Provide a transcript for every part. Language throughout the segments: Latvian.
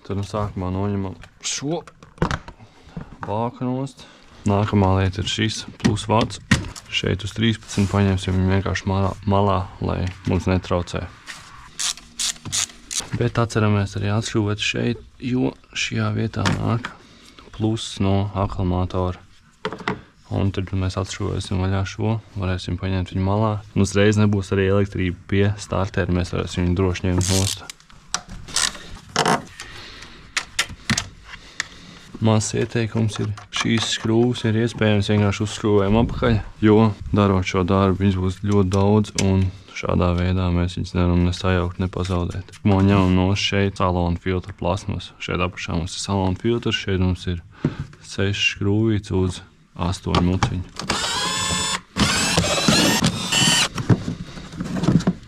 Tad nu sākumā noņemam šo vāku nost. Nākamā lieta ir šis plus vats. Šeit uz 13 paņemsim viņu vienkārši malā, lai mums netraucē. Bet atceramies arī atšķūvēt šeit, jo šajā vietā nāk plus no akumulātora. Un tad mēs atšķūvēsim vaļā šo, varēsim paņemt viņu malā. Un uzreiz nebūs arī elektrība pie startera, mēs varēsim viņu droši ņemt nost. Mazs ieteikums ir, šīs skrūves ir iespējams vienkārši uzskrūvējam apakaļ, jo darot šo darbu viņas būs ļoti daudz un šādā veidā mēs viņas nevaram ne sajaukt, ne pazaudēt. Man ņemam no šeit salona filtra plasmas. Šeit apakšā mums ir salona filtrs, šeit mums ir 6 skrūvītes uz 8 muciņu.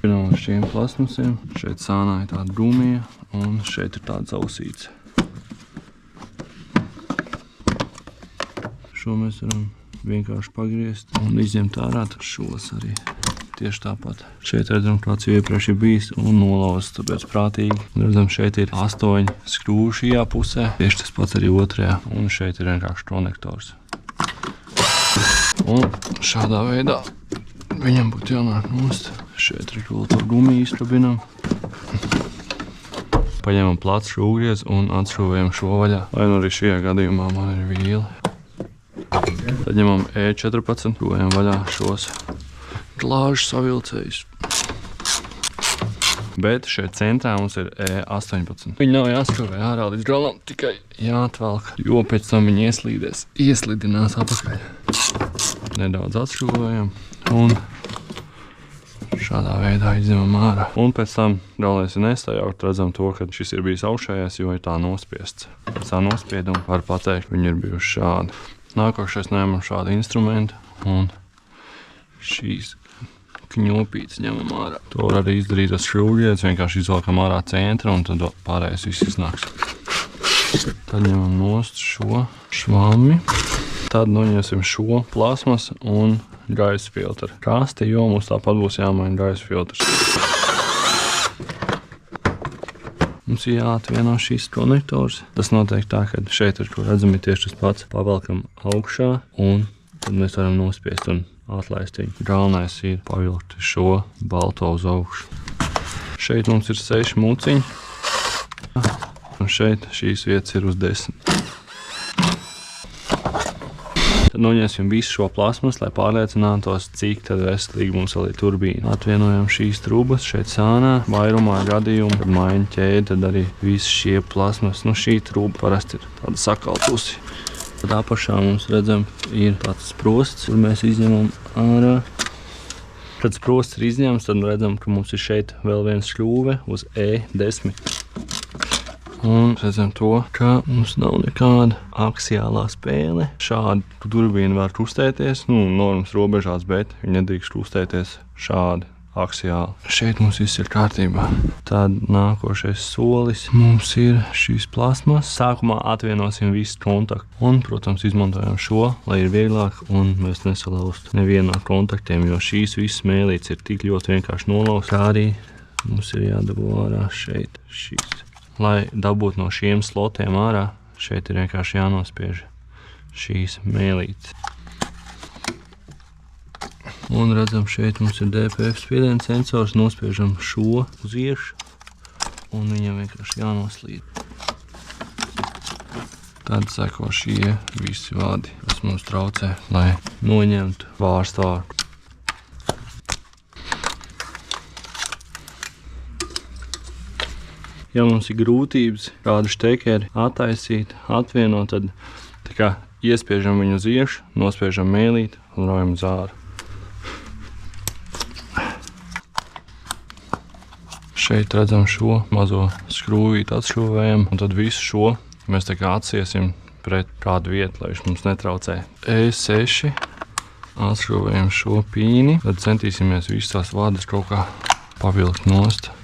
No šiem plasmasiem, šeit sānā ir tāda drūmija un šeit ir tādas ausītes. Šo mēs varam vienkārši pagriezt un izņemt ārā, tad šos arī tieši tāpat. Šeit redzam, kāds jau iepriekš ir bijis un nolauzts, tāpēc prātīgi. Redzam, šeit ir 8 skrūvi šajā pusē, tieši tas pats arī otrajā, un šeit ir vienkārši konektors. Un šādā veidā viņam būtu jānāk nost. Šeit ir vēl to gumiju izkrabinam. Paņemam plats šūgriez un atšūvējam šo vaļā. Vai nu arī šajā gadījumā man ir vīli. Tad ņemam E14, šūvējam vaļā šos glāžu savilcējus. Bet šeit centrā mums ir E18. Viņi nav jāskrūvē ārā līdz galam, tikai jāatvelk, jo pēc tam viņi ieslidinās apakaļ. Nedaudz atšķūvējam un šādā veidā izņemam ārā. Un pēc tam galvenais ir nesajaukt, redzam to, ka šis ir bijis augšējais, jo ir tā nospiests. Pēc tā nospieduma var pateikt, viņi ir bijuši šādi. Nākošais ņemam šādu instrumentu un šīs kņopītes ņemam ārā. To var arī izdarīt ar šķūrģiedzi, vienkārši izvalkam ārā centra un tad pārējais viss iznāks. Tad ņemam nost šo švami. Tad noņemsim šo plasmas un gaisa filtru kasti, jo mums tāpat būs jāmaina gaisa filtrs. Mums ir jāatvieno šīs konektors. Tas notiek tā, ka šeit ar ko redzam ir tieši tas pats. Pavelkam augšā un tad mēs varam nospiest un atlaist viņu. Galvenais ir pavilkt šo balto uz augšu. Šeit mums ir 6 muciņi. Un šeit šīs vietas ir uz 10. Tad noņemsim visu šo plasmas, lai pārliecinātos, cik tad veselīgi mums vēl ir turbīna. Atvienojam šīs trubas šeit sānā. Vairumā gadījumu, kad maina ķēdi, tad arī visi šie plasmas. Nu, šī truba parasti ir tāda sakaltusi. Tad apašā mums redzam ir tāds sprosts, kur mēs izņemam ārā. Kad sprosts ir izņemts, tad redzam, ka mums ir šeit vēl viens šļūve uz E10. Un redzam to, ka mums nav nekāda aksiālā spēle. Šādi turbīna var kustēties, normas robežās, bet viņi nedrīkst kustēties šādi aksiāli. Šeit mums viss ir kārtībā. Tad nākošais solis mums ir šīs plasmas. Sākumā atvienosim visu kontaktu un, protams, izmantojam šo, lai ir vieglāk un mēs nesalaustu nevienu no kontaktiem, jo šīs visas mēlītes ir tik ļoti vienkārši nolaust. Kā arī mums ir jādabū ārā šeit šīs. Lai dabūtu no šiem slotiem ārā, šeit ir vienkārši jānospiež šīs mēlītes. Un redzam, šeit mums ir DPF spiediena sensors, nospiežam šo uz iekšu un viņam vienkārši jānoslīd. Tad seko šie visi vadi, kas mums traucē, lai noņemtu vārstvārku. Ja mums ir grūtības kādu štekeri attaisīt, atvienot, tad tā kā iespiežam viņu uz iekšu, nospiežam mēlīti un raujam uz āru. Šeit redzam šo mazo skrūvīti atšķūvējam, un tad visu šo mēs tā kā atsiesim pret kādu vietu, lai viņš mums netraucē. E6 atšķūvējam šo pīni, tad centīsimies visas tās vadas kaut kā pavilkt nost.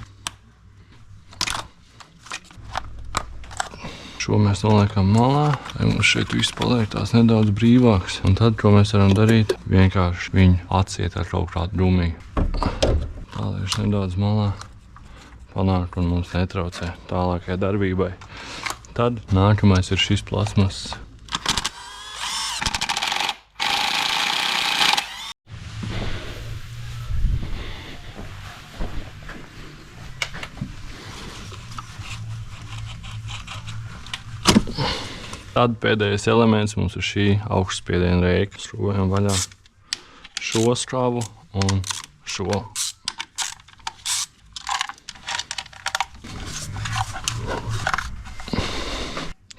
Šo mēs noliekam malā, lai mums šeit viss paliek tās nedaudz brīvāks. Un tad, ko mēs varam darīt, vienkārši viņu atsiet ar kaut kādu drumīgu. Palieš nedaudz malā, panāk un mums netraucē tālākai darbībai. Tad nākamais ir šis plasmas. Tad pēdējais elements mums ir šī augstspiediena rēka. Skrūvējam vaļā šo skābu un šo.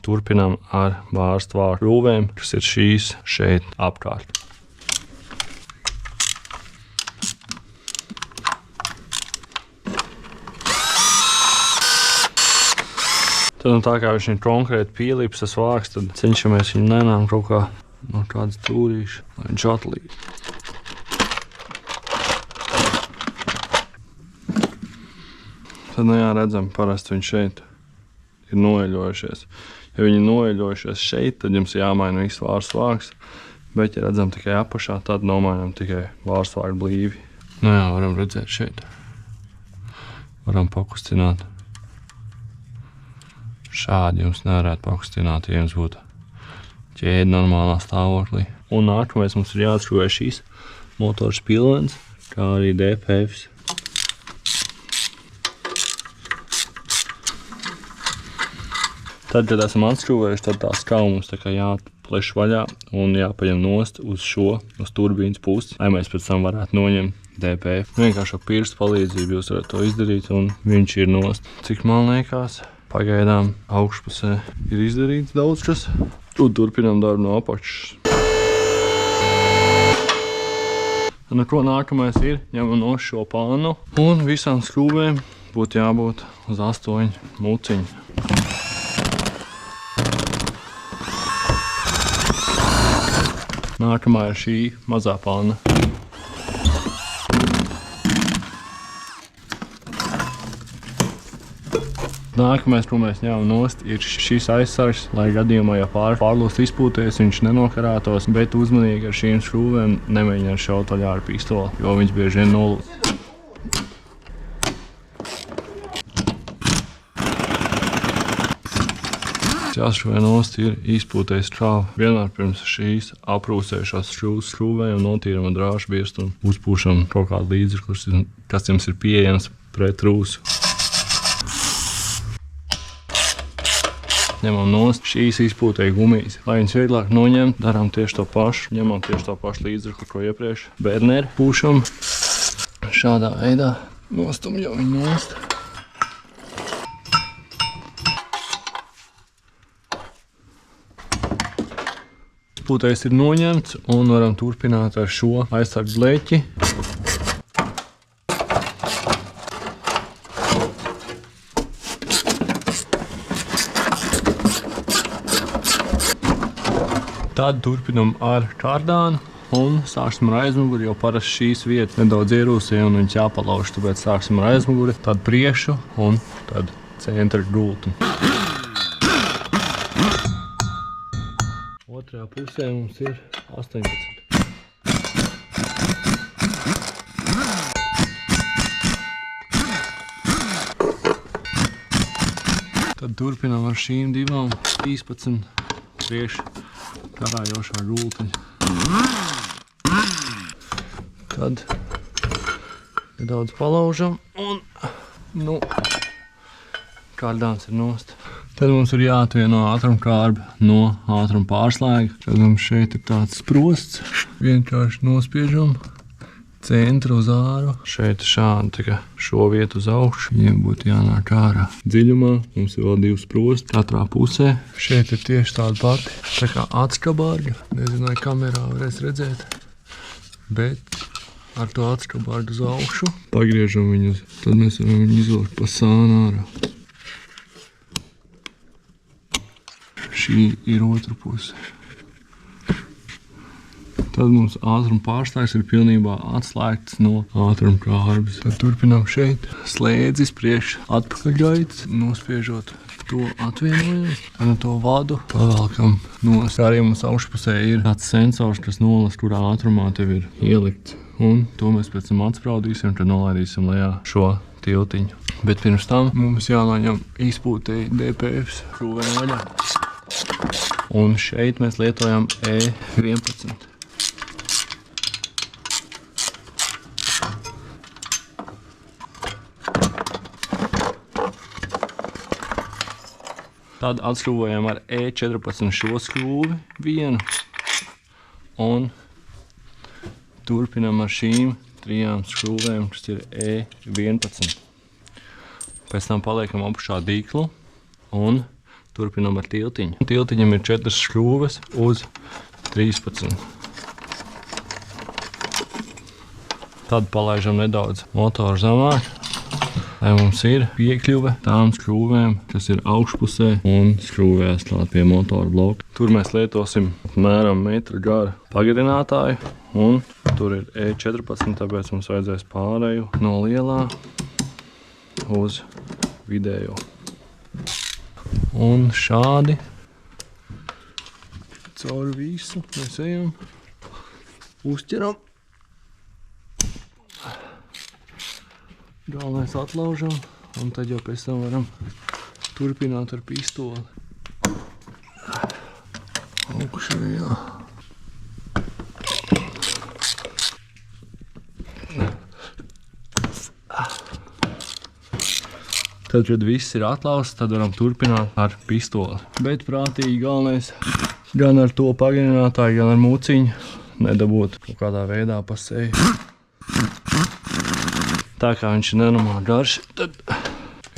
Turpinām ar bārstvāru krūvēm, kas ir šīs šeit apkārt. Tad, tā kā viņš ir konkrēti pielīps, tas vāks, tad cenšamies viņu nenām kaut kā no kādas tūrīša, lai viņš atlīd. Tad, nu jā, redzam, parasti viņš šeit ir noeļojušies. Ja viņi ir noeļojušies šeit, tad jums jāmaina viss vārstvāks, bet, ja redzam tikai apakšā, tad nomainām tikai vārstvāku blīvi. Nu jā, varam redzēt šeit. Varam pakustināt. Šādi jums nevarētu pakustināt, ja jums būtu ķēde normālā stāvoklī. Un nākamais mums ir jāatskrūvē šīs motors pilvens, kā arī DPFs. Tad, kad esam atskrūvējuši, tad tā skava mums tā kā jāpleš vaļā un jāpaņem nost uz turbīnas pusi, lai mēs pēc tam varētu noņemt DPF. Vienkārši ar pirkstu palīdzību jūs varat to izdarīt un viņš ir nost. Cik man liekas, pagaidām augšpusē ir izdarīts daudz kas. Un turpinām darbu no apakšas. Nu, ko nākamais ir? Ņemam no šo pānu. Un visām skrūvēm būtu jābūt uz 8 muciņu. Nākamā ir šī mazā pāna. Nākamais, ko mēs ņemam nost, ir šis aizsargs, lai gadījumā, ja pārlūst izpūties, viņš nenokarātos, bet uzmanīgi ar šīm skrūvēm nemēģināt šaut vaļā ar pistoli, jo viņš bieži vien nolūst. Jāskrūvē nost ir izpūtējis krāva. Vienmēr pirms šīs aprūsējušās skrūvēm notīram ar drāžu biestu un uzpūšam kaut kādu līdzekli, kas jums ir pieejams pret rūsu. Ņemam nost šīs izpūtēja gumijas. Lai viņas vieglāk noņemt, darām tieši to pašu. Ņemam tieši to pašu līdzekli, ko iepriekš. Berneri pūšam šādā veidā. Nostumjam viņu nost. Izpūtējs ir noņemts un varam turpināt ar šo aizsargu bleķi. Tad turpinam ar kārdānu un sāksim ar aizmuguri, jo parasti šīs vietas nedaudz ierūsē un viņas jāpalauž, tāpēc sāksim ar aizmuguri, tad priešu un tad centra gultu. Otrajā pusē mums ir 18. Tad turpinām ar šīm divām 13 priešu karājošā gultiņa. Tad nedaudz palaužam un, kārdāns ir nost. Tad mums ir jāatvieno ātrumkārbi no ātruma pārslēga. Tad mums šeit ir tāds sprosts. Vienkārši nospiežam centru uz āru. Šeit šādi šo vietu uz augšu. Viņiem būtu jānāk ārā. Dziļumā mums ir vēl 2 sprosti katrā pusē. Šeit ir tieši tāda pati, tā kā atskabārga. Nezinu, vai kamerā varēs redzēt. Bet ar to atskabārgu uz augšu pagriežam viņus. Tad mēs varam viņu izvilkt pa sānu ārā. Šī ir otra puse. Tad mums ātruma pārslēgs ir pilnībā atslēgts no ātruma kārbes. Tad turpinām šeit slēdzis priekš atpakaļgaitas, nospiežot to atvienojam. Ar to vadu pavelkam nost. Arī mums augšpusē ir tāds sensors, kas nolas, kurā ātrumā tev ir ielikts. Un to mēs pēc tam atspraudīsim, kad nolaidīsim lejā šo tiltiņu. Bet pirms tam mums jānoņem izpūtēji DPFs skrūvēm vaļā. Un šeit mēs lietojam E11. Tad atskrūvojam ar E14 šo skrūvi vienu un turpinam ar šīm 3 skrūvēm, kas ir E11. Pēc tam paliekam apakšā dīklu un turpinam ar tiltiņu. Tiltiņam ir 4 skrūves uz 13. Tad palaižam nedaudz motoru zemāk, lai mums ir piekļuve tām skrūvēm, kas ir augšpusē un skrūvēs klāt pie motora bloka. Tur mēs lietosim apmēram metra garu pagarinātāju un tur ir E14, tāpēc mums vajadzēs pārēju no lielā uz vidējo. Un šādi cauri visu mēs ejam, uzķeram. Galvenais atlaužam, un tad jau pēc tam varam turpināt ar pistoli. Augšējā. Tad, kad viss ir atlausts, tad varam turpināt ar pistoli. Bet prātīgi galvenais gan ar to pagarinātāju, gan ar muciņu nedabūt kaut kādā veidā pa seju. Tā kā viņš ir nenormāli garš, tad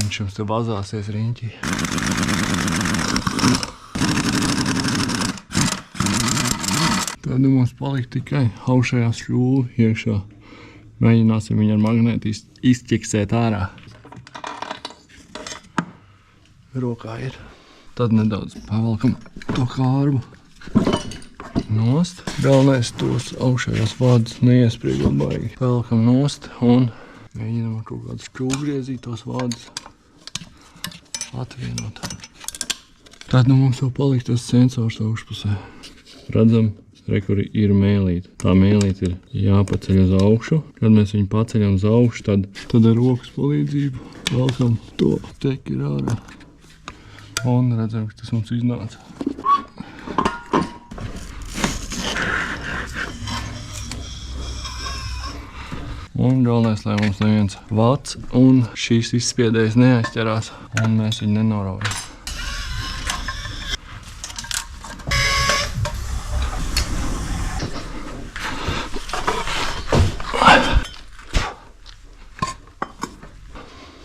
viņš jums te vazāsies riņķī. Tad mums palika tikai augšējā skrūve iekšā. Mēģināsim viņu ar magnētu izķeksēt ārā. Rokā ir. Tad nedaudz pavelkam to kārbu nost. Galvenais tos augšējās vādus neiespriegot baigi. Pavelkam nost un mēģinam ar kaut kādu skrūvgriezīt tos vādus atvienot. Tad mums jau palika tas sensors augšpusē. Redzam, re, kur ir mēlīte. Tā mēlīte ir jāpaceļ uz augšu. Kad mēs viņu paceļam uz augšu, tad ar rokas palīdzību velkam to teki ārā. Un redzam, ka tas mums iznāca. Un galvenais, lai mums neviens vats un šīs izspiedējas neaizķerās un mēs viņu nenoraujam.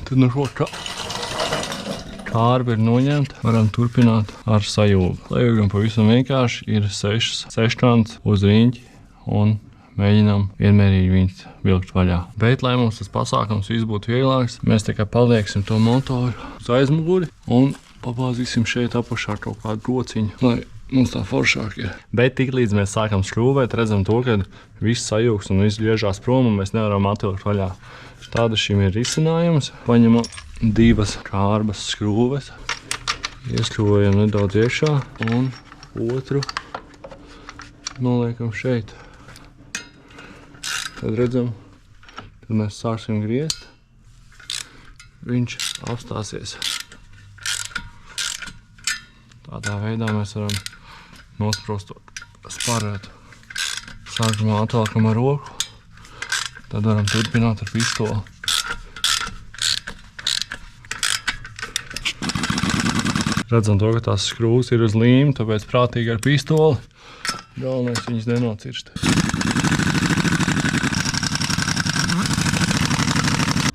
Tad no šo kārba ir noņemta, varam turpināt ar sajūgu. Sajūgam pavisam vienkārši ir 6 kants uz riņķi un mēģinām vienmērīgi viņus vilkt vaļā. Bet, lai mums tas pasākums viss būtu vieglāks, mēs tikai palieksim to motoru uz aizmuguri un pabāzīsim šeit apakšā kaut kādu kociņu, lai mums tā foršāk ir. Bet tik līdz mēs sākam skrūvēt, redzam to, ka viss sajūgs un viss griežās prom un mēs nevaram atvilkt vaļā. Tāda šim ir risinājums. Paņemam 2 kārbas skrūves, ieskrūvējam nedaudz iekšā un otru noliekam šeit. Tad redzam, kad mēs sāksim griezt, viņš apstāsies. Tādā veidā mēs varam nosprost sparētu. Sākumā atvelkam ar roku, tad varam turpināt ar pistoli. Redzam to, ka tās skrūves ir uz līmi, tāpēc prātīgi ar pistoli. Galvenais viņas nenocirst.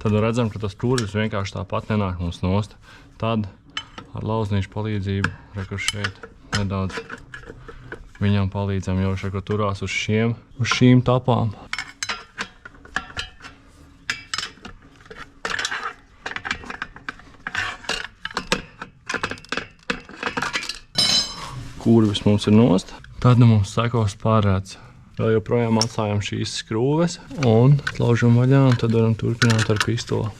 Tad redzam, ka tas stūris vienkārši tāpat nenāk mums nost. Tad ar lauznīšu palīdzību, rekur šeit nedaudz viņam palīdzam, jo šeit turās uz šīm tapām. Kurvis mums ir nost. Tad mums sekos pārēdz. Vēl joprojām atstājam šīs skrūves un laužam vaļā un tad varam turpināt ar pistoli.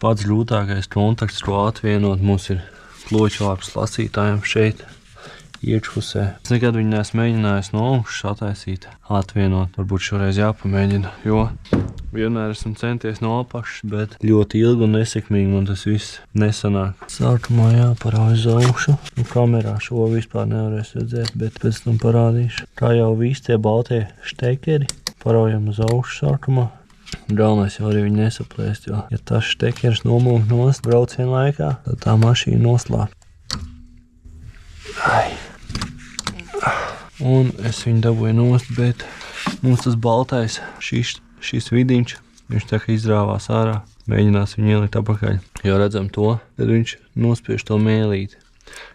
Pats grūtākais kontakts, ko atvienot, mums ir kloķvārps lasītājiem šeit, iekšpusē. Es nekad viņu neesmu mēģinājis no augšas ataisīt, atvienot. Varbūt šoreiz jāpamēģina, jo vienmēr esmu centies no apakšas, bet ļoti ilgi un nesekmīgi man tas viss nesanāk. Sākumā jāparauj uz augšu. Kamerā šo vispār nevarēs redzēt, bet pēc tam parādīšu. Kā jau visi tie baltie štekeri, paraujam uz augšu sākumā. Galvenais jau arī viņi nesaplēst, jo, ja tas štekers nomūk nost braucienu laikā, tad tā mašīna noslāp. Un es viņu dabūju nost, bet mums tas baltais, šis vidiņš, viņš tā kā izrāvās ārā. Mēģinās viņu ielikt apakaļ. Jo redzam to, tad viņš nospiež to mēlīti.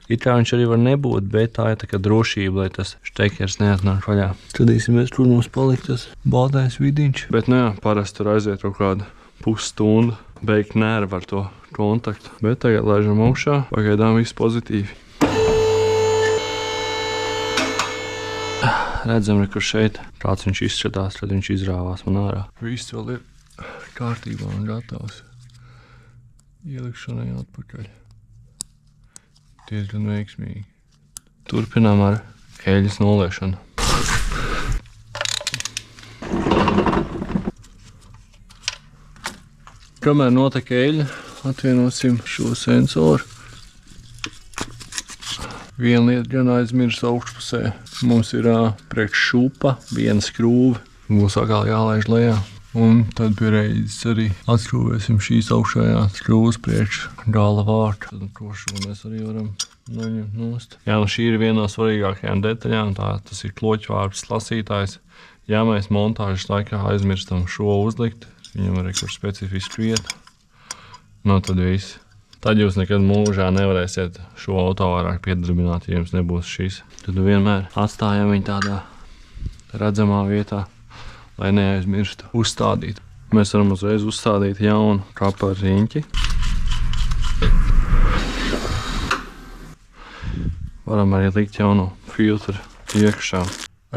It kā viņš arī var nebūt, bet tā ir tā kā drošība, lai tas štekers neatnāk vaļā. Skatīsimies, kur mums palikt tas baltais vidiņš. Bet nu jā, parasti tur aiziet kaut kāda pusstunda, beigt nervi ar to kontaktu. Bet tagad laižam augšā, pagaidām viss pozitīvi. Redzam, kur šeit kāds viņš izskatās, kad viņš izrāvās man ārā. Viss vēl ir kārtībā un gatavs ielikšanai atpakaļ. Diezgan veiksmīgi. Turpinām ar eļļas noliešanu. Kamēr notiek eļļa, atvienosim šo sensoru. Viena lieta gan aizmirs augšpusē. Mums ir priekš šupa, viena skrūve. Būs atkal jālaiž lejā. Un tad pie reizes arī atskrūvēsim šīs augšējās skrūves priekš gala vārtu. Tad to šo mēs arī varam noņemt nost. Jā, nu šī ir viena no svarīgākajām detaļām. Tas ir kloķvārps lasītājs. Ja mēs montāžas laikā aizmirstam šo uzlikt, viņam arī kur specifiski vieta, nu tad viss. Tad jūs nekad mūžā nevarēsiet šo auto vairāk piedarbināt, ja jums nebūs šis. Tad vienmēr atstājam viņu tādā redzamā vietā, lai neaizmirstu uzstādīt. Mēs varam uzreiz uzstādīt jaunu kapara riņķi. Varam arī likt jaunu filtru iekšā.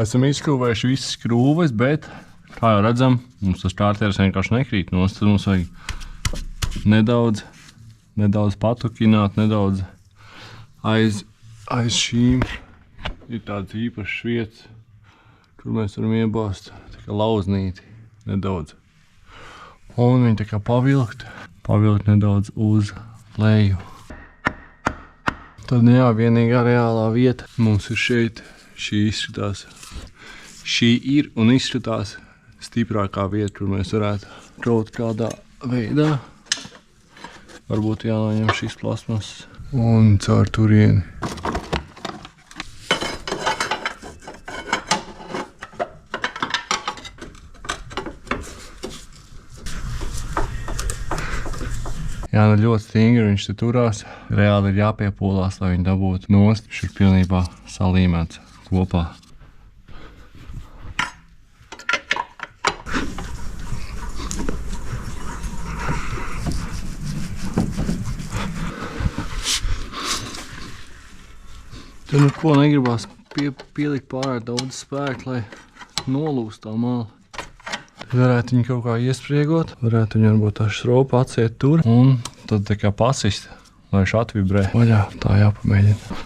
Esam izskrūvējuši visas skrūves, bet, kā jau redzam, mums tas kārtieris vienkārši nekrīt nost. Tad mums vajag nedaudz patukināt, nedaudz aiz šīm. Ir tāds īpašs vietas, kur mēs varam iebāzt tā kā lauznīti nedaudz. Un viņi tā kā pavilkt nedaudz uz leju. Tad jā, vienīgā reālā vieta mums ir šeit. Šī ir un izskatās stiprākā vieta, kur mēs varētu kaut kādā veidā. Varbūt jānoņem šīs plasmasas. Un caur turieni. Jā, nu ļoti stingri viņš te turās. Reāli ir jāpiepūlās, lai viņi dabūtu nost. Viņš ir pilnībā salīmēts kopā. Tad nu ko negribās pielikt pārāk daudz spēku, lai nolūst tā mala. Varētu viņu kaut kā iespriegot, varētu viņu varbūt tā šropa atsiet tur un tad tā kā pasist, lai viņš atvibrē. Vaļā, tā jāpamēģina.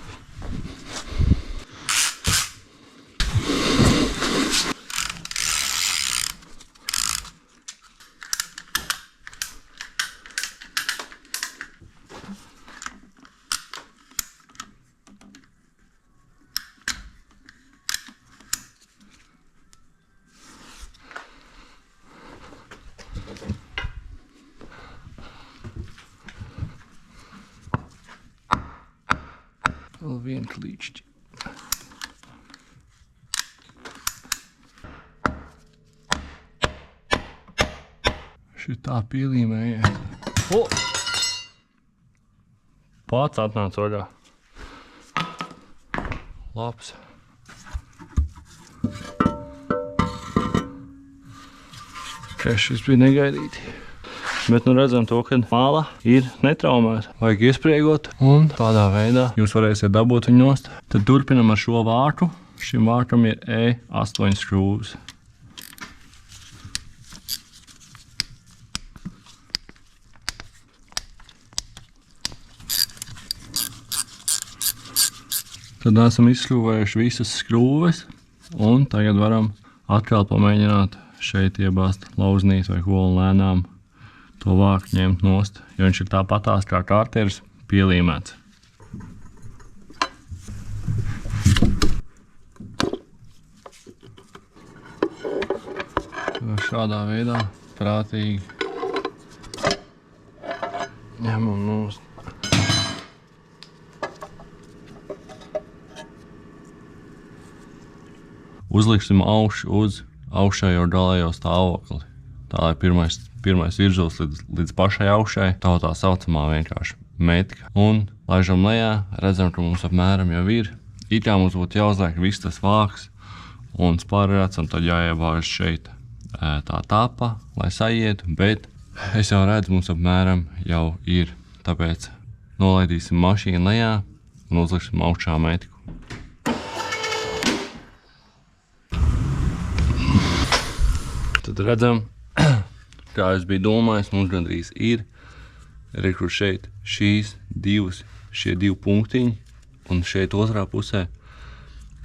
Vēl vienu klīčķi. Šitā pielīmējies. O! Pats atnāca vaļā. Labs. Ka šis bija negaidīti. Bet nu redzam to, ka mala ir netraumēta. Vajag iespriegot un tādā veidā jūs varēsiet dabūt viņu nost. Tad turpinam ar šo vārtu. Šim vārtam ir E8 skrūves. Tad esam izšķūvējuši visas skrūves, un tagad varam atkal pamēģināt šeit iebāzt lauznīt vai ko un lēnām to vāku ņemt nost, jo viņš ir tāpatās kā kārtieris pielīmēts. Šādā veidā prātīgi ņemam nost. Uzliksim augšu uz augšējo galējo stāvokli. Tā ir pirmais virzulis līdz pašai augšai, tā saucamā vienkārši metka. Un laižam lejā, redzam, ka mums apmēram jau ir. It kā mums būtu jāuzliek viss tas vāks un spārrēcam, tad jāiebāž šeit tā tapa, lai saietu, bet es jau redzu, mums apmēram jau ir. Tāpēc nolaidīsim mašīnu lejā un uzliksim augšā metku. Tad redzam, kā es biju domājis, mums gandrīz ir. Rekur šeit šie divi punktiņi un šeit otrā pusē.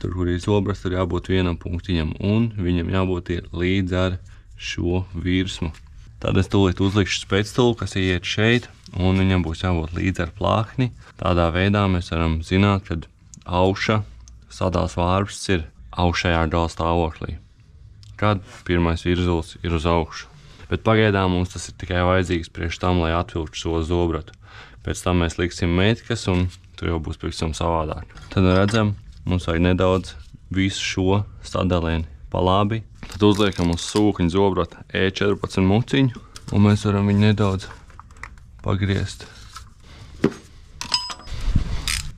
Tur, kur ir zobras, tur jābūt vienam punktiņam un viņam jābūt ir līdz ar šo virsmu. Tad es tūlīt uzlikšu specstulu, kas iet šeit, un viņam būs jābūt līdz ar plākni. Tādā veidā mēs varam zināt, kad augša sadals vārps ir augšējā gala stāvoklī, kad pirmais virzulis ir uz augšu. Bet pagaidām mums tas ir tikai vajadzīgs priekš tam, lai atvilktu šo zobratu. Pēc tam mēs liksim metkas, un tur jau būs pavisam savādāk. Tad redzam, mums vajag nedaudz visu šo sadalieni pa labi. Tad uzliekam uz sūkņu zobrata E14 muciņu, un mēs varam viņu nedaudz pagriezt.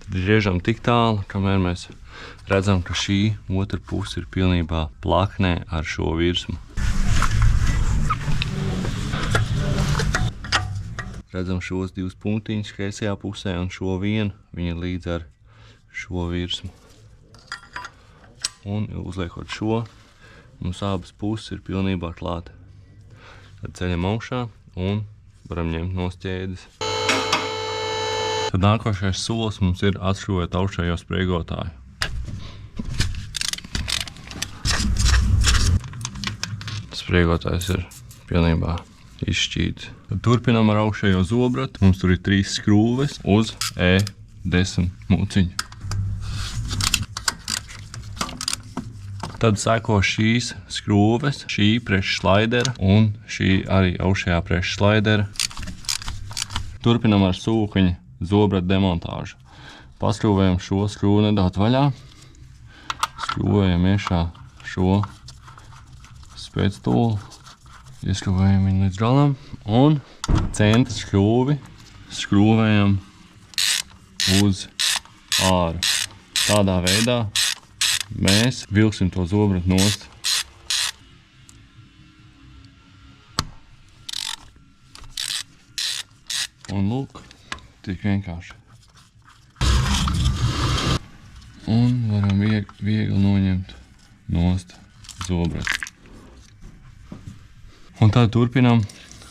Tad griežam tik tālu, kamēr mēs redzam, ka šī otra puse ir pilnībā plaknē ar šo virsmu. Redzam šos divus punktiņus kreisajā pusē un šo vienu, viņi ir līdz ar šo virsmu. Un uzliekot šo, mums abas puses ir pilnībā klāta. Tad ceļam augšā un varam ņemt nost ķēdes. Tad nākošais solis mums ir atšķūvēt augšējo spriegotāju. Spriegotājs ir pilnībā izšķīts. Tad turpinām ar augšējo zobratu. Mums tur ir 3 skrūves uz E10 muciņu. Tad seko šīs skrūves, šī priekšslaidera un šī arī augšējā priekšslaidera. Turpinām ar sūkņa zobratu demontāžu. Paskrūvējam šo skrūvu nedaudz vaļā. Skrūvējam iekšā šo spēcstūli. Ieskrūvējam viņu līdz galam un centra skrūvi skrūvējam uz āru. Tādā veidā mēs vilksim to zobratu nost. Un lūk, tik vienkārši. Un varam viegli noņemt nost zobratu. Un tad turpinām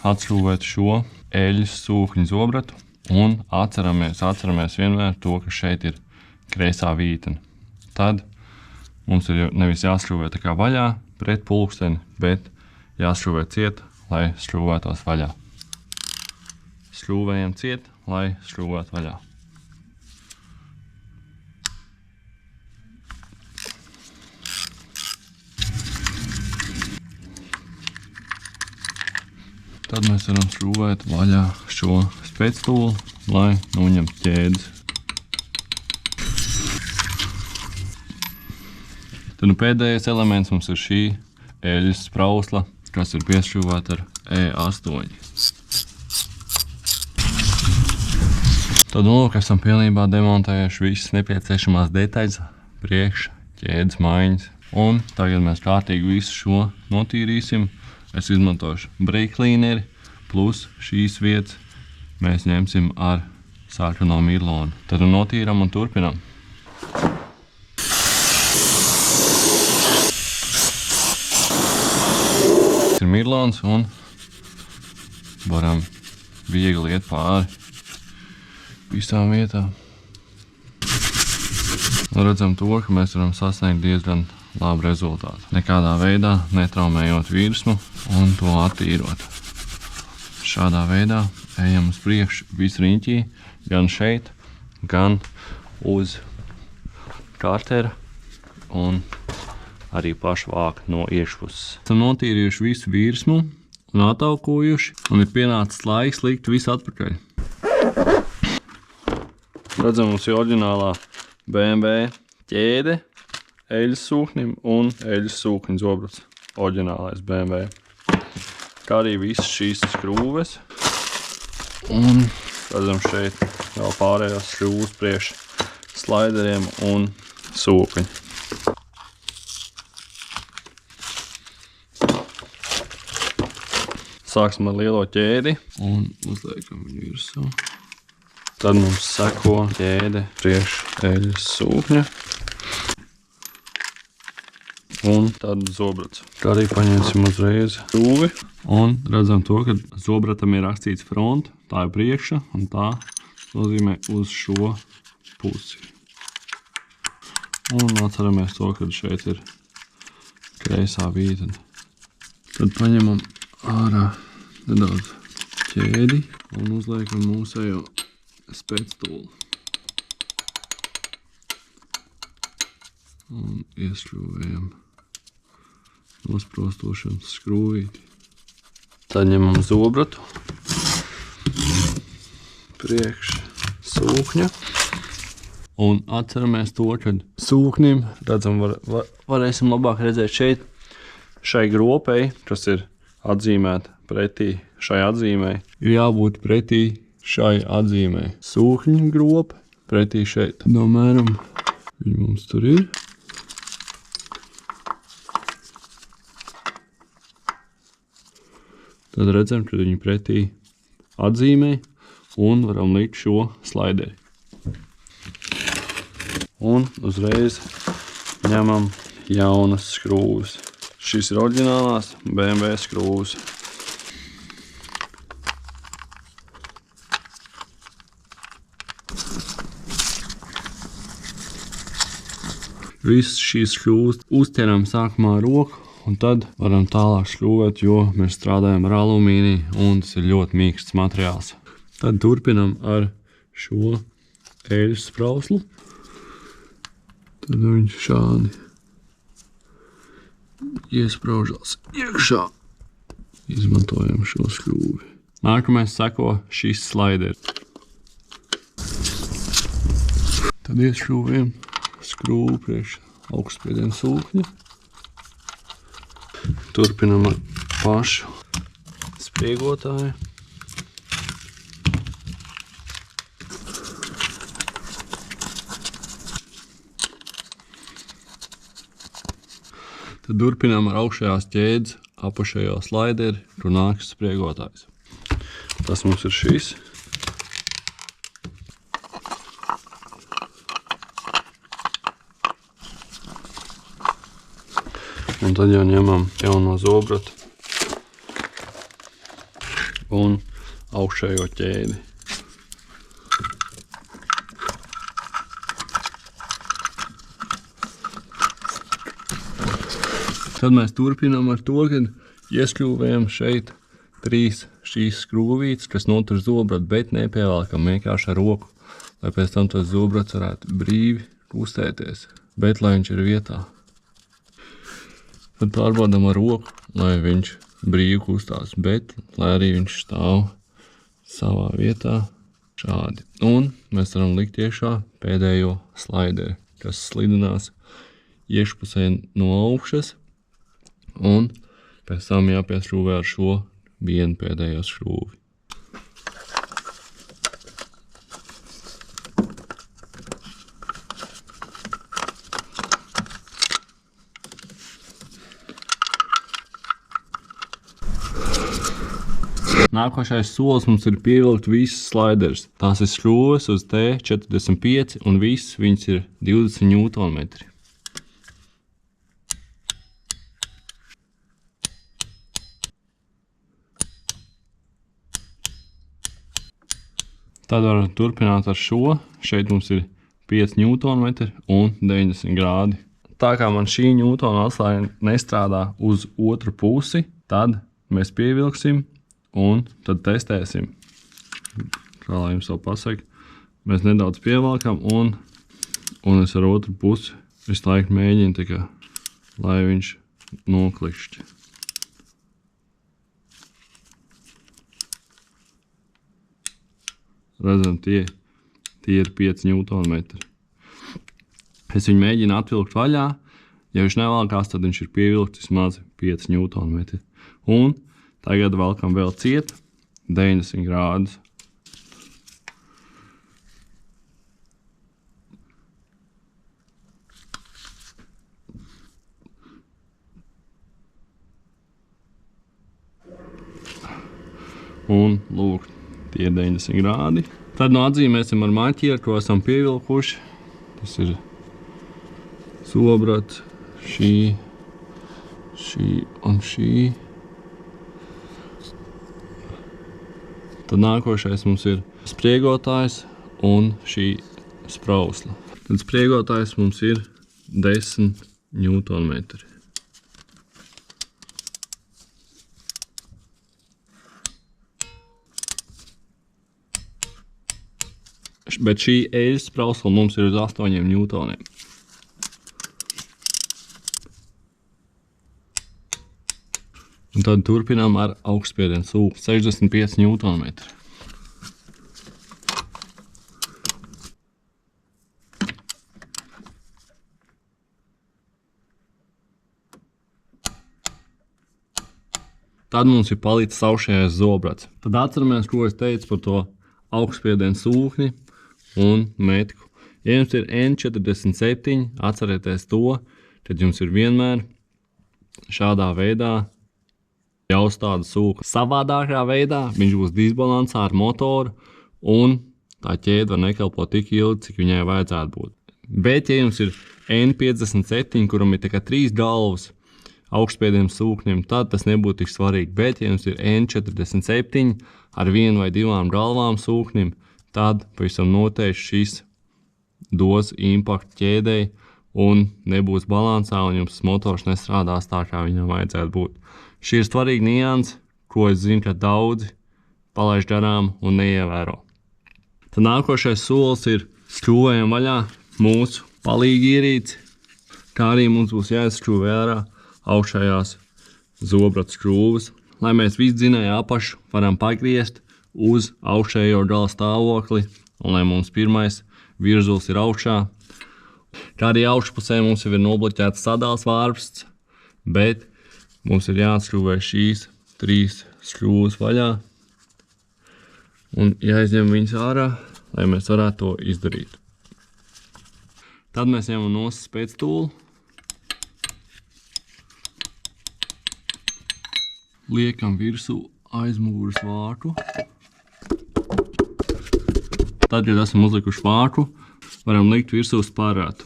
atskrūvēt šo eļļas sūkņu zobratu un atceramies vienmēr to, ka šeit ir kreisā vītene. Tad mums ir nevis jāskrūvē tā kā vaļā pret pulksteni, bet jāskrūvē ciet, lai skrūvētos vaļā. Skrūvējam ciet, lai skrūvētu vaļā. Tad mēs varam skrūvēt vaļā šo spēcstūli, lai noņemtu ķēdes. Tad pēdējais elements mums ir šī eļļas sprausla, kas ir pieskrūvēta ar E8. Tad lūk, esam pilnībā demontējuši visas nepieciešamās detaļas, priekš, ķēdes maiņas. Un tagad mēs kārtīgi visu šo notīrīsim. Es izmantošu brake cleaneri, plus šīs vietas mēs ņemsim ar sarkano mirlonu. Tad notīram un turpinam. Ir mirlons un varam viegli iet pāri visām vietām. Redzam to, ka mēs varam sasniegt diezgan labu rezultātu. Nekādā veidā netraumējot virsmu un to attīrot. Šādā veidā ejam uz priekšu visu riņķī, gan šeit, gan uz kartera un arī pašu vāku no iekšpuses. Esam notīrījuši visu virsmu un ataukojuši, un ir pienācis laiks likt visu atpakaļ. Redzam, mums ir oriģinālā BMW ķēde eļas sūknim un eļas sūkņa zobrats. Oriģinālais BMW. Kā arī visas šīs skrūves. Un redzam šeit vēl pārējās šļūvas priekš slaideriem un sūkņi. Sāksim ar lielo ķēdi un uzliekam viņu virsū. Tad mums seko ķēde priekš eļas sūkņa. Un tad zobrats. Kā arī paņemsim uzreiz šļūvi. Un redzam to, ka zobratam ir rakstīts front, tā ir priekša, un tā nozīmē uz šo pusi. Un atceramies to, ka šeit ir kreisā vīta. Tad paņemam ārā nedaudz ķēdi un uzliekam mūsējo spēcstūli. Un ieskļūvējam nosprostošanas skrūvīti. Tad ņemam zobratu priekš sūkņa. Un atceramies to, ka sūknim, redzam, varēsim labāk redzēt šeit, šai gropei, kas ir atzīmēta pretī šai atzīmei, ir jābūt pretī šai atzīmei. Sūkņa gropa pretī šeit. Nomēram, viņi mums tur ir. Tad redzam, ka viņi pretī atzīmei un varam likt šo slaideri. Un uzreiz ņemam jaunas skrūves. Šis ir oriģinālās BMW skrūves. Visas šīs šļūves uzķeram sākumā ar roku, un tad varam tālāk šļūvēt, jo mēs strādājam ar alumīniju, un tas ir ļoti mīksts materiāls. Tad turpinam ar šo eļas sprauslu. Tad viņš šādi iespraužās iekšā. Izmantojam šo šļūvi. Nākamais seko šis slaiders. Tad iešļūvējam skrūvi priekš augstspiediena sūkņa. Turpinam ar pašu spriegotāju. Tad turpinām ar augšējās ķēdes apašējo slaideri, kur nāks spriegotājs. Tas mums ir šis. Un tad jau ņemam jauno zobratu un augšējo ķēdi. Tad mēs turpinām ar to, ka ieskļūvējam šeit 3 šīs skrūvītes, kas notur zobratu, bet nepievelkam vienkārši ar roku, lai pēc tam tas zobrats varētu brīvi kustēties, bet lai viņš ir vietā. Tad pārbaudam ar roku, lai viņš brīvi kustās, bet lai arī viņš stāv savā vietā šādi. Un mēs varam likt iekšā pēdējo slaideri, kas slidinās iekšpusē no augšas, un pēc tam jāpieskrūvē ar šo vienu pēdējo skrūvi. Nākošais solis mums ir pievilkt visas slaideres. Tās ir šļūves uz T45 un viss viņas ir 20 Nm. Tad varam turpināt ar šo. Šeit mums ir 5 Nm un 90 grādi. Tā kā man šī ņūtona atslēga nestrādā uz otru pusi, tad mēs pievilksim un tad testēsim. Kā lai jums to pasaku, mēs nedaudz pievelkam un es ar otru pusi visu laiku mēģinu tā kā, lai viņš noklikšķi. Redzam, tie ir 5 Nm. Es viņu mēģinu atvilkt vaļā. Ja viņš nevalkās, tad viņš ir pievilkts vismaz 5 Nm. Un tagad velkam vēl ciet 90 grādus. Un lūk, tie ir 90 grādi. Tad nu atzīmēsim ar maķieru, ko esam pievilkuši. Tas ir zobrats, šī un šī. Tad nākošais mums ir spriegotājs un šī sprausla. Tad spriegotājs mums ir 10 Nm. Bet šī eļas sprausla mums ir uz 8 Nm. Un tad turpinām ar augstspiediena sūku 65 Nm. Tad mums ir palicis augšējais zobrats. Tad atceramies, ko es teicu par to augstspiediena sūkni un metku. Ja jums ir N47, atcerieties to, tad jums ir vienmēr šādā veidā jāuzstāda sūka. Savādākā veidā viņš būs disbalansā ar motoru un tā ķēde var nekalpot tik ilgi, cik viņai vajadzētu būt. Bet, ja jums ir N57, kuram ir tikai 3 galvas augstspiediena sūknim, tad tas nebūtu tik svarīgi. Bet, ja jums ir N47 ar 1 vai 2 galvām sūknim, tad pavisam noteikti šis dos impaktu ķēdei un nebūs balansā un jums motors nestrādās tā, kā viņam vajadzētu būt. Šī ir svarīga nianse, ko es zinu, ka daudzi palaiž garām un neievēro. Tad nākošais solis ir skrūvējam vaļā mūsu palīgi ierīci, kā arī mums būs jāizskrūvē ārā augšējās zobrata skrūves, lai mēs visu dzinēju apašu varam pagriezt uz augšējo gala stāvokli un lai mums pirmais virzulis ir augšā. Kā arī augšpusē mums jau ir nobloķēts sadals vārpsts, bet mums ir jāatskrūvē šīs 3 skrūves vaļā un jāizņem viņas ārā, lai mēs varētu to izdarīt. Tad mēs ņemam nost spēctūli, liekam virsū aizmugures vāku. Tad, kad esam uzlikuši vāku, varam likt virsū spārātu.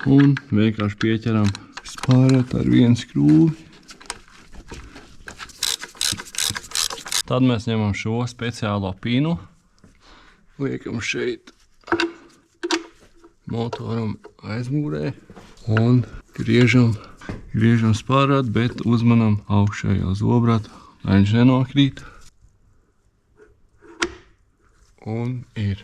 Un vienkārši pieķeram spārātu ar vienu skrūvi. Tad mēs ņemam šo speciālo pinu, liekam šeit motoram aizmugurē un griežam spārātu, bet uzmanam augšējo zobratu, lai viņš nenokrīt. Un ir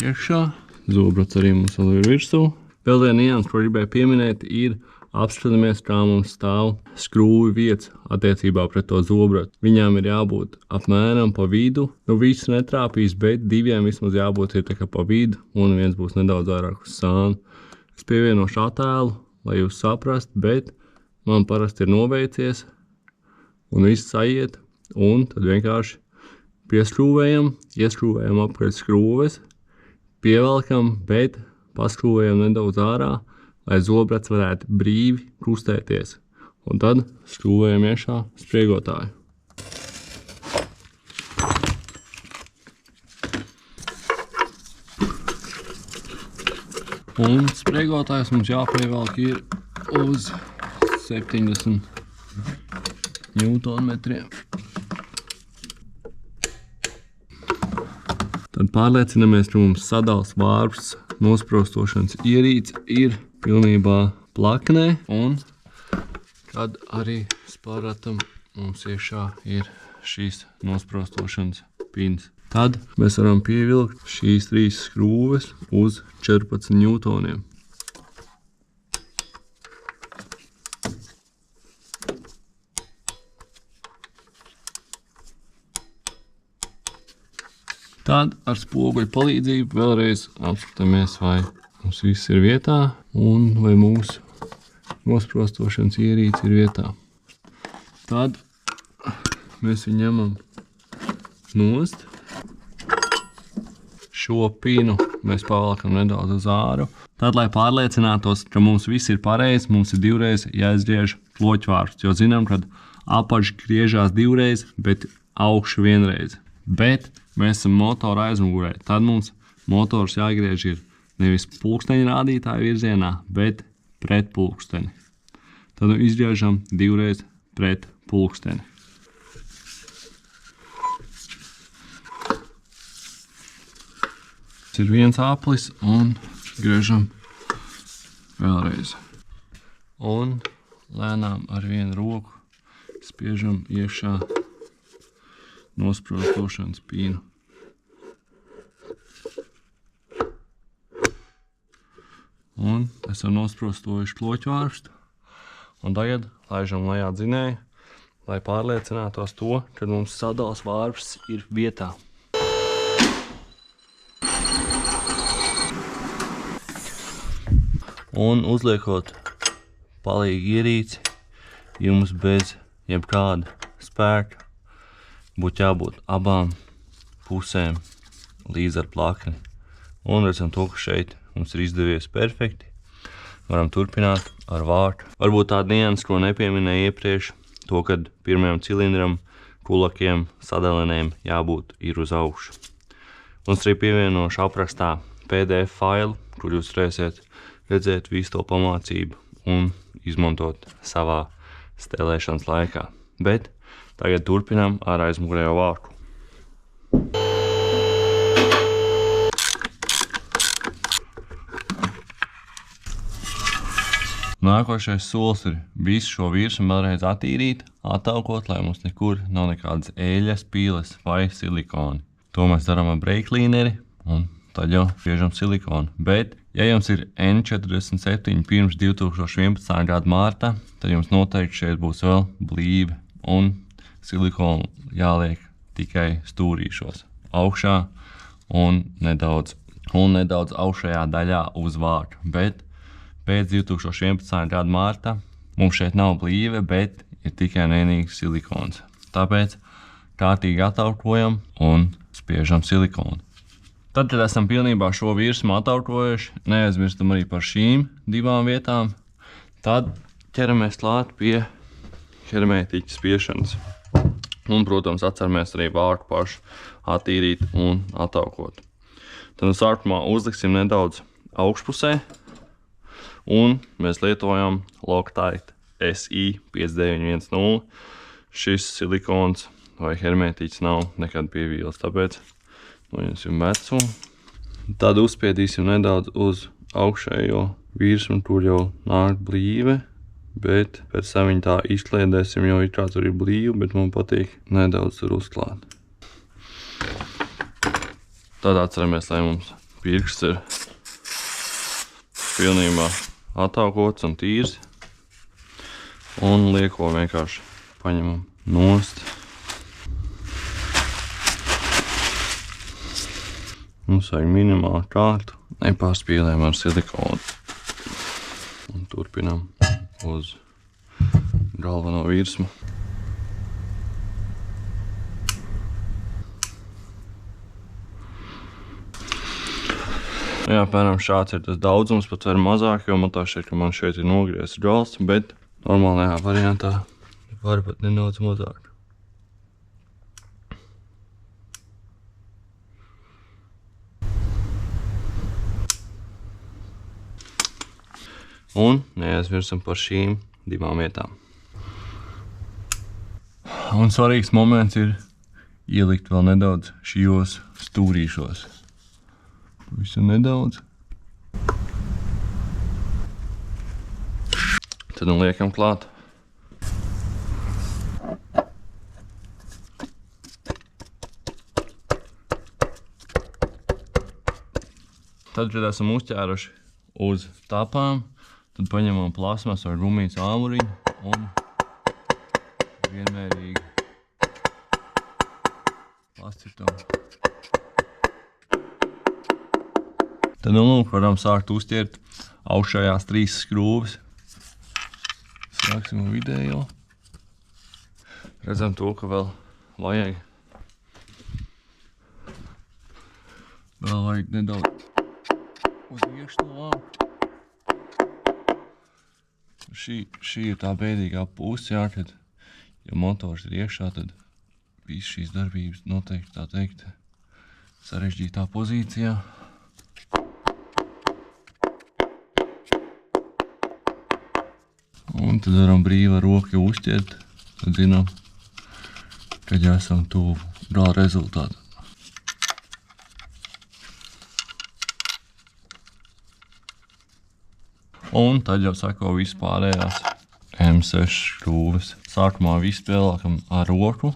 iekšā. Zobrats arī mums vēl ir virsū. Vēl viena nianse, ko gribēju pieminēt, ir apskatāmies, kā mums stāv skrūvi vietas attiecībā pret to zobratu. Viņām ir jābūt apmēram pa vidu. Nu, viss netrāpīs, bet 2 vismaz jābūt ir tā kā pa vidu, un viens būs nedaudz vairāk uz sānu. Es pievienošu attēlu, lai jūs saprast, bet man parasti ir noveicies, un viss aiziet, un tad vienkārši pieskrūvējam, ieskrūvējam apkārt skrūves, pievelkam, bet paskrūvējam nedaudz ārā, lai zobrats varētu brīvi kustēties. Un tad skrūvējam iekšā spriegotāju. Un spriegotājs mums jāpievelk ir uz 70 Nm. Tad pārliecinamies, ka mums sadals vārps nosprostošanas ierīce ir pilnībā plaknē, un kad arī sparatam mums iekšā ir šīs nosprostošanas pins. Tad mēs varam pievilkt šīs 3 skrūves uz 14 ņūtoniem. Tad ar spoguļu palīdzību vēlreiz apskatāmies, vai mums viss ir vietā un vai mūsu nosprostošanas ierīce ir vietā. Tad mēs viņu ņemam nost. Šo pinu mēs pavalkam nedaudz uz āru. Tad, lai pārliecinātos, ka mums viss ir pareizi, mums ir divreiz jāizgriež ploķvārps, jo zinām, ka apaļš griežās divreiz, bet augšu vienreiz. Bet mēs esam motora aizmugurē. Tad mums motors jāgriež ir nevis pulksteņa rādītāja virzienā, bet pret pulksteni. Tad izgriežam divreiz pret pulksteni. Tas ir viens aplis un griežam vēlreiz. Un lēnām ar vienu roku spiežam iekšā nosprostošanas pīnu. Un esam nosprostojuši ploķvārstu. Un tagad laižam lejā dzinēju, lai pārliecinātos to, kad mums sadals vārps ir vietā. Un uzliekot palīgi ierīci, jums bez jebkāda spēka būtu jābūt abām pusēm līdz ar plakni. Un redzam to, ka šeit mums ir izdevies perfekti. Varam turpināt ar vārtu. Varbūt tāda nianses, ko nepieminēju iepriekš, to, kad pirmajam cilindram, kulakiem, sadalenēm jābūt ir uz augšu. Un es arī pievienošu aprakstā PDF failu, kur jūs varēsiet redzēt visu to pamācību un izmantot savā stelēšanas laikā. Bet tagad turpinām ar aizmugurējo vārtu. Nākošais solis ir visu šo virsmu vēlreiz attīrīt, attaukot, lai mums nekur nav nekādas eļas, pīles vai silikoni. To mēs darām ar breiklīneri un tad jau griežam silikonu. Bet, ja jums ir N47 pirms 2011. gada mārta, tad jums noteikti šeit būs vēl blīve un silikonu jāliek tikai stūrīšos augšā un nedaudz augšējā daļā uz vārtu. Bet pēc 2011. gada mārta mums šeit nav blīve, bet ir tikai vienīgi silikons. Tāpēc kārtīgi attaukojam un spiežam silikonu. Tad, kad esam pilnībā šo virsmu attaukojuši, neaizmirstam arī par šīm divām vietām, tad ķeramies klāt pie hermētiķa spiešanas. Un, protams, atceramies arī vārtu pašu attīrīt un attaukot. Tad sākumā uzliksim nedaudz augšpusē, un mēs lietojam Loctite SI 5910. Šis silikons vai hermētiķis nav nekad pievīles, tāpēc noņemsim veco. Tad uzspiedīsim nedaudz uz augšējo virsmu, kur jau nāk blīve, bet pēc tam viņu tā izkliedēsim, jo it kā tur ir blīve, bet man patīk nedaudz tur uzklāt. Tad atceramies, lai mums pirksts ir pilnībā attaukots un tīrs. Un lieko vienkārši paņemam nost. Mums vajag minimālu kārtu, nepārspīlējam ar silikonu. Un turpinam uz galveno virsmu. Jā, pēram šāds ir tas daudzums, pat var mazāk, jo man tā šeit, ka man šeit ir nogriezts gals, bet normālajā variantā var pat nedaudz mazāk. Un neaizmirsam par šīm divām vietām. Un svarīgs moments ir ielikt vēl nedaudz šījos stūrīšos. Visu nedaudz. Tad nu liekam klāt. Tad, kad esam uzķēruši uz tapām, tad paņemam plasmas vai gumijas āmuriņu un vienmērīgi plascitam. Tad nu varam sākt uzķert augšējās 3 skrūves. Sāksim ar vidējo. Redzam to, ka vēl vajag nedaudz uz iekšu to vāku. Šī ir tā bēdīgā puse, jā, kad, ja motors ir iekšā, tad viss šīs darbības noteikti, tā teikt, sarežģītā pozīcijā. Un tad varam brīvi ar roku uzķert, tad zinām, kad jau esam tuvu gala rezultātu. Un tad jau sako visu pārējās M6 skrūves. Sākumā visu pieliekam ar roku.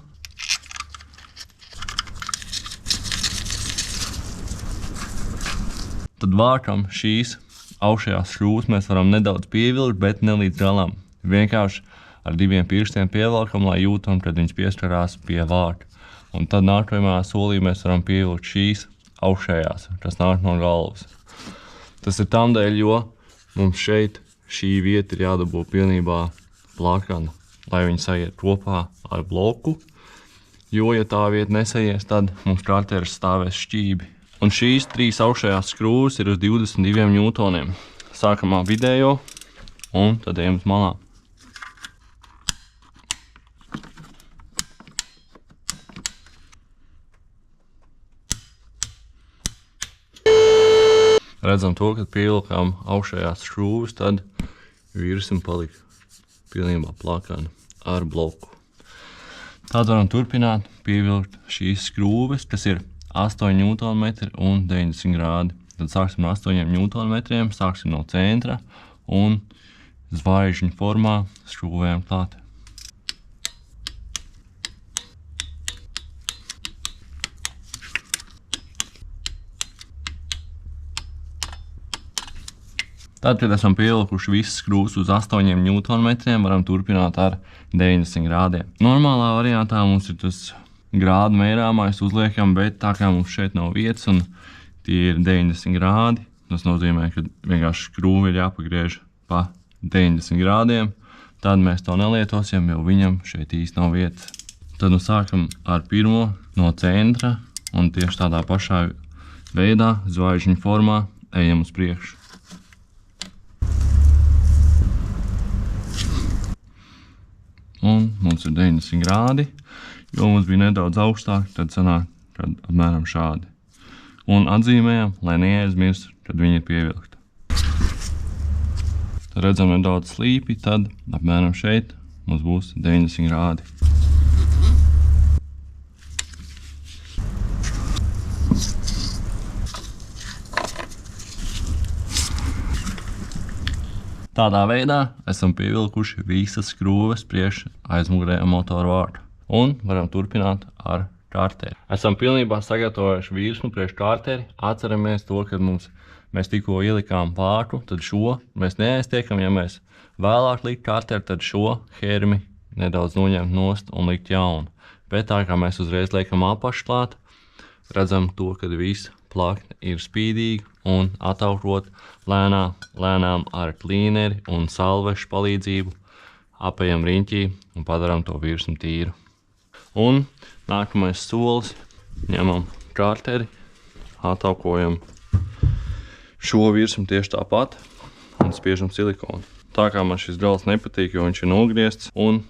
Tad vākam šīs augšējās skrūves mēs varam nedaudz pievilkt, bet ne līdz galam. Vienkārši ar 2 pirkstiem pievelkam, lai jūtam, kad viņš pieskarās pie vāka. Un tad nākamajā solī mēs varam pievilkt šīs augšējās, kas nāk no galvas. Tas ir tādēļ, jo mums šeit šī vieta ir jādabū pilnībā plakana, lai viņi sajiet kopā ar bloku, jo, ja tā vieta nesaies, tad mums karteris stāvēs šķībi. Un šīs 3 augšējās skrūves ir uz 22 ņūtoniem. Sākam ar vidējo un tad ejam uz malām. Redzam to, kad pievilkām augšējās skrūves, tad virsma palika pilnībā plakana ar bloku. Tad varam turpināt pievilkt šīs skrūves, kas ir 8 Nm un 90 grādi. Tad sāksim ar 8 Nm, sāksim no centra un zvaigžņu formā skrūvējam klāt. Tad, kad esam pievilkuši visas skrūves uz 8 Nm, varam turpināt ar 90 grādiem. Normālā variantā mums ir tas grādu mērāmais uzliekam, bet tā kā mums šeit nav vietas un tie ir 90 grādi, tas nozīmē, ka vienkārši skrūvi ir jāpagriež pa 90 grādiem, tad mēs to nelietosim, jo viņam šeit īsti nav vietas. Tad nu sākam ar pirmo no centra un tieši tādā pašā veidā, zvaigžņu formā, ejam uz priekšu. Un mums ir 90 grādi, jo mums bija nedaudz augstāk, tad sanāk, kad apmēram šādi. Un atzīmējam, lai neaizmirst, kad viņi ir pievilkti. Tad redzam nedaudz slīpi, tad apmēram šeit mums būs 90 grādi. Tādā veidā esam pievilkuši visas skrūves priekš aizmugurējā motora vāka. Un varam turpināt ar karteri. Esam pilnībā sagatavojuši virsmu priekš karteri. Atceramies to, kad mēs tikko ielikām vāku, tad šo mēs neaiztiekam. Ja mēs vēlāk likt karteri, tad šo hermi nedaudz noņemt nost un likt jaunu. Bet tā kā mēs uzreiz liekam apašu klāt, redzam to, kad viss plakne ir spīdīga un ataukot lēnām ar klīneri un salvešu palīdzību apejam riņķī un padaram to virsmu tīru. Un nākamais solis, ņemam karteri, ataukojam šo virsmu tieši tāpat un spiežam silikonu. Tā kā man šis gals nepatīk, jo viņš ir nogriezts un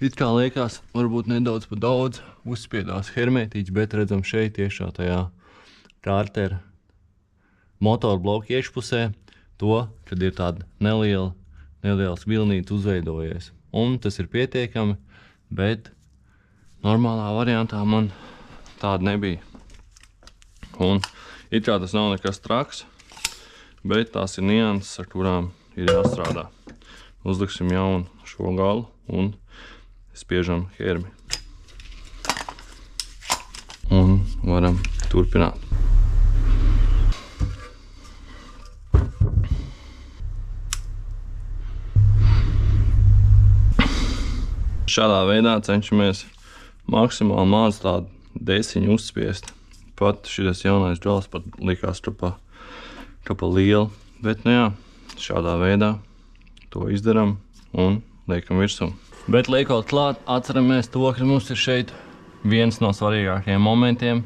it kā liekas varbūt nedaudz pa daudz uzspiedās hermētiķis, bet redzam šeit tiešā tajā kartera motora bloka iekšpusē to, kad ir tāda neliels vilnīte uzveidojies. Un tas ir pietiekami, bet normālā variantā man tāda nebija. Un It kā tas nav nekas traks, bet tās ir nianses, ar kurām ir jāstrādā. Uzliksim jaunu šo galu un spiežam ķermi. Un varam turpināt. Šādā veidā cenšamies maksimāli maz tādu desiņu uzspiest. Pat šis jaunais džals pat likās čapa liela. Bet, nu jā, šādā veidā to izdaram un liekam virsū. Bet liekot klāt, atceramies to, ka mums ir šeit viens no svarīgākajiem momentiem.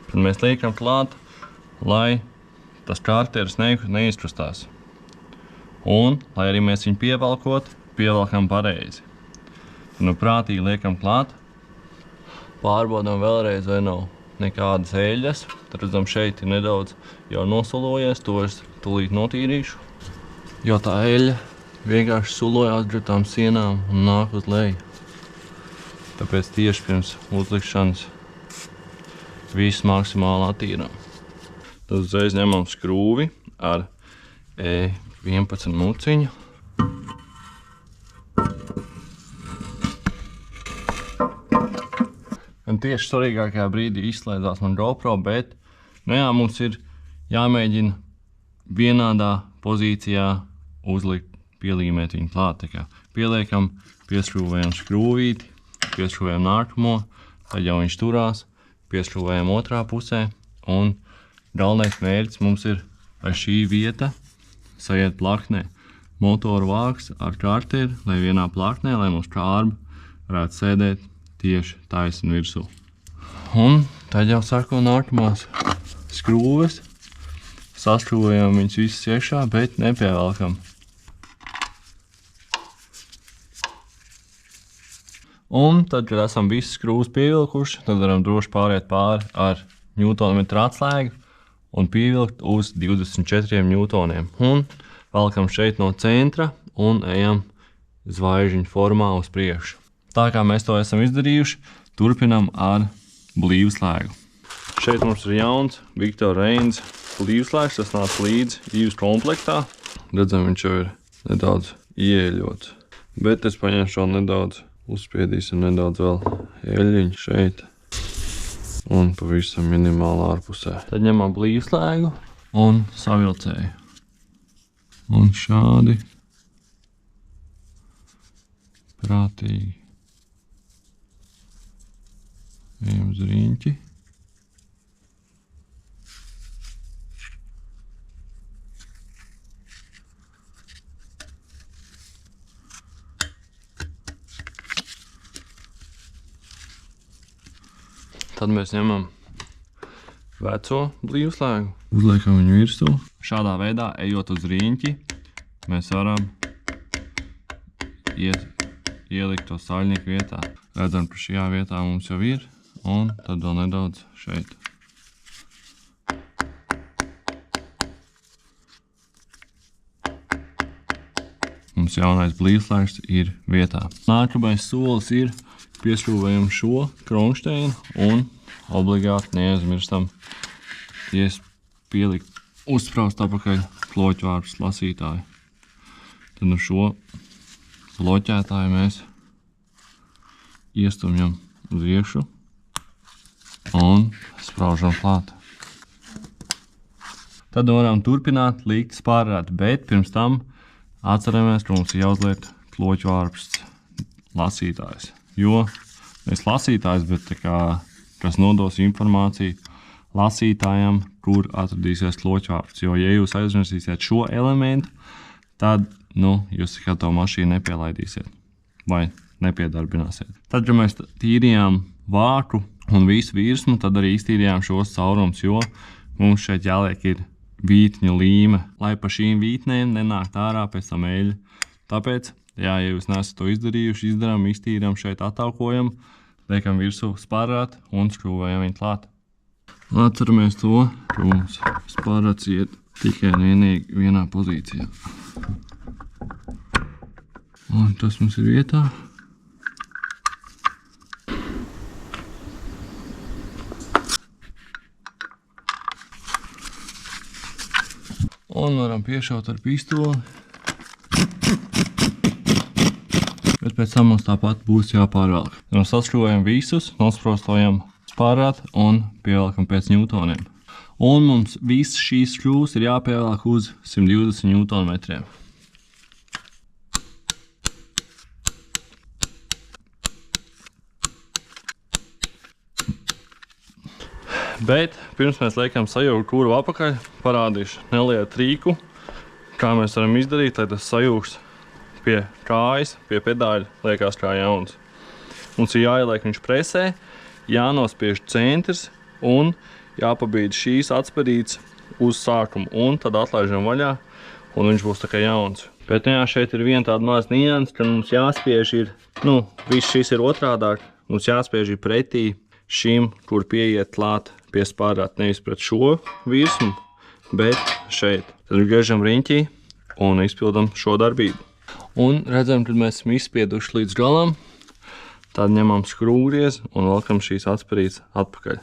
Kad mēs liekam klāt, lai tas kārteris neizkrustās. Un, lai arī mēs viņu pievelkam pareizi. Nu, prātīgi liekam klāt, pārbaudām vēlreiz, vai nav nekādas eļļas. Tad redzam, šeit ir nedaudz jau nosolojies, to es tūlīt notīrīšu. Jo tā eļļa vienkārši sulojās ar tām sienām un nāk uz leju. Tāpēc tieši pirms uzlikšanas visu maksimāli attīrām. Tad uzreiz ņemam skrūvi ar E11 muciņu. Un tieši svarīgākajā brīdī izslēdzās man GoPro, bet nu jā, mums ir jāmēģina vienādā pozīcijā pielīmēt viņu klāt. Tā kā pieliekam, pieskrūvējam skrūvīti, pieskrūvējam nākamo, tad jau viņš turās, pieskrūvējam otrā pusē. Un galvenais mērķis mums ir, lai šī vieta sajiet plaknē. Motoru vāks ar kārteri, lai vienā plaknē, lai mums kārba varētu sēdēt tieši taisni virsū. Un tad jau sako nākamās skrūves. Saskrūvējam viņus visus iekšā, bet nepievelkam. Un tad, kad esam visas skrūves pievilkuši, tad varam droši pāriet pāri ar ņūtonmetru atslēgu un pievilkt uz 24 ņūtoniem. Un velkam šeit no centra un ejam zvaigžņu formā uz priekšu. Tā kā mēs to esam izdarījuši, turpinam ar blīvslēgu. Šeit mums ir jauns Victor Reigns blīvslēgs, tas nāca līdzi īvas komplektā. Redzam, viņš jau ir nedaudz ieeļots. Bet es paņemšu vēl nedaudz, uzspiedīsim nedaudz vēl eļļiņu šeit. Un pavisam minimāli ārpusē. Tad ņemam blīvslēgu un savilcēju. Un šādi prātīgi ejam uz riņķi. Tad mēs ņemam veco blīvslēgu, uzliekam viņu virsū. Šādā veidā, ejot uz riņķi, mēs varam ielikt to saļnieku vietā. Redzam, ka šajā vietā mums jau ir, un tad vēl nedaudz šeit. Mums jaunais blīvslēgs ir vietā. Nākamais solis ir pieskrūvējam šo kronšteinu un obligāti neaizmirstam pielikt uzspraust apakaļ kloķvārpus lasītāju. Tad no šo bloķētāju mēs iestumjam uz iekšu un spraužam klāt. Tad varam turpināt likt spārrāt, bet pirms tam atceramies, ka mums ir jāuzliek kloķvārpus lasītājs. Jo mēs lasītājs, bet tā kā, kas nodos informāciju lasītājam, kur atradīsies kloķvārps. Jo, ja jūs aizmirsīsiet šo elementu, tad, jūs nekad to mašīnu nepielaidīsiet vai nepiedarbināsiet. Tad, kad mēs tīrījām vāku un visu virsmu, tad arī iztīrījām šos caurums, jo mums šeit jāliek ir vītņu līme, lai pa šīm vītnēm nenākt ārā pēc tam eļļa. Tāpēc, ja jūs neesat to izdarījuši, izdarām, iztīram šeit attaukojam, liekam virsū spārrāt un skrūvējam viņu klāt. Atceramies to, ka mums spārrāts iet tikai vienīgi vienā pozīcijā. Un tas mums ir vietā. Un varam piešaut ar pistoli. Bet pēc tam mums tāpat būs jāpārvelk. Mēs saškrūvējam visus, nosprostojam spārāt un pievelkam pēc ņūtoniem. Un mums viss šīs škrūvas ir jāpievelk uz 120 ņūtonmetriem. Bet pirms mēs liekam sajūgu kūru apakaļ, parādīšu nelielu trīku, kā mēs varam izdarīt, lai tas sajūgs pie kājas, pie pedāļa liekās kā jauns. Mums ir jāieliek viņš presē, jānospiež centrs un jāpabīd šīs atsperītes uz sākumu un tad atlaižam vaļā un viņš būs tā kā jauns. Bet jā, šeit ir viena tāda maza nianse, ka mums jāspiež ir, viss šis ir otrādāk, mums jāspiež ir pretī šim, kur pieiet klāt pie spārāt, nevis pret šo virsmu, bet šeit. Tad griežam riņķī un izpildam šo darbību. Un redzam, kad mēs esam izspieduši līdz galam, tad ņemam skrūvgriezi un velkam šīs atsperītes atpakaļ.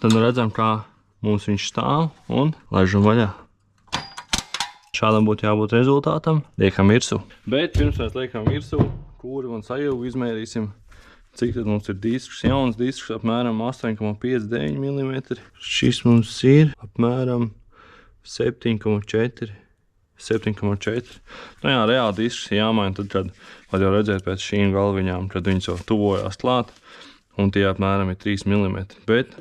Tad redzam, kā mums viņš stāv un laižam vaļā. Šādam būtu jābūt rezultātam. Liekam virsū. Bet pirms mēs liekam virsū kūru un sajūgu izmērīsim, cik tad mums ir disks. Jauns disks apmēram 8,59 mm. Šis mums ir apmēram 7,4. Jā, reāli disks jāmaina tad, kad var jau redzēt pēc šīm galviņām, kad viņas jau tuvojās klāt, un tie apmēram ir 3 mm. Bet,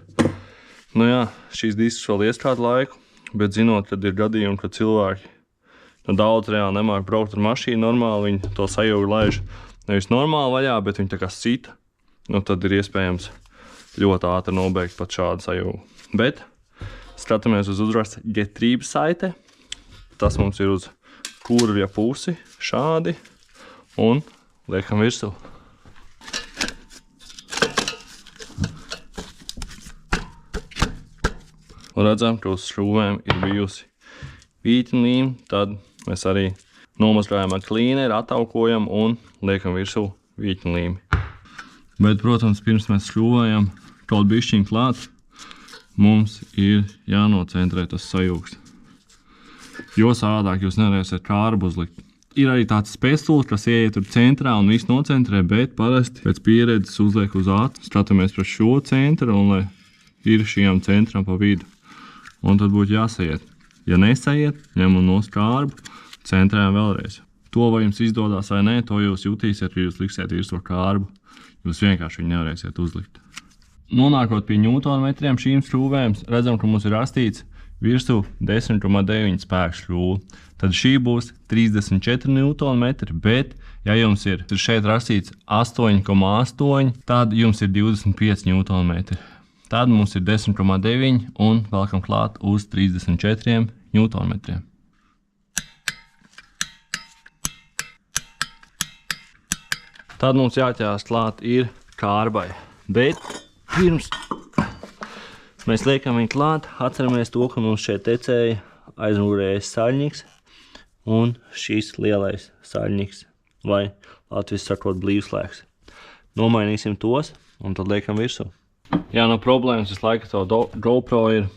jā, šīs disks vēl ies kādu laiku, bet zinot, kad ir gadījumi, kad cilvēki daudz reāli nemāk braukt ar mašīnu normāli, viņi to sajūgu laiž nevis normāli vaļā, bet viņi tā kā sita, tad ir iespējams ļoti ātri nobeigt pat šādu sajūgu. Bet skatāmies uz uzraksta Getriebe saite. Tas mums ir uz kurvja pusi, šādi, un liekam virsū. Un redzam, ka uz šķūvēm ir bijusi vītinlīme, tad mēs arī nomazgājam ar klīneri, attaukojam un liekam virsū vītinlīmi. Bet, protams, pirms mēs šķūvējam kaut bišķiņ klāt, mums ir jānocentrē tas sajūgs. Jo savādāk jūs nevarēsiet kārbu uzlikt. Ir arī tāds spestulis, kas ieiet tur centrā un viss nocentrē, bet parasti pēc pieredzes uzliek uz ātru. Skatāmies pret šo centru un lai ir šiem centram pa vidu. Un tad būtu jāsajiet. Ja nesajiet, ņemam no kārbu, centrējam vēlreiz. To, vai jums izdodās vai nē, to jūs jutīsiet, ja jūs liksiet virsū kārbu. Jūs vienkārši viņu nevarēsiet uzlikt. Nonākot pie ņūtonmetriem šīm šķūvēm, redzam, ka mums ir rastīts virsū 10,9 spēku šķūve. Tad šī būs 34 Nm, bet, ja jums ir šeit rastīts 8,8, tad jums ir 25 Nm. Tad mums ir 10,9 un velkam klāt uz 34 Nm. Tad mums jāķās klāt ir kārbai. Bet pirms mēs liekam viņu klāt, atceramies to, ka mums šeit tecēja aizmugurējais saļņiks un šis lielais saļņiks, vai latviski sakot blīvslēgs. Nomainīsim tos un tad liekam virsū. Jā, problēmas visu laiku to GoPro ir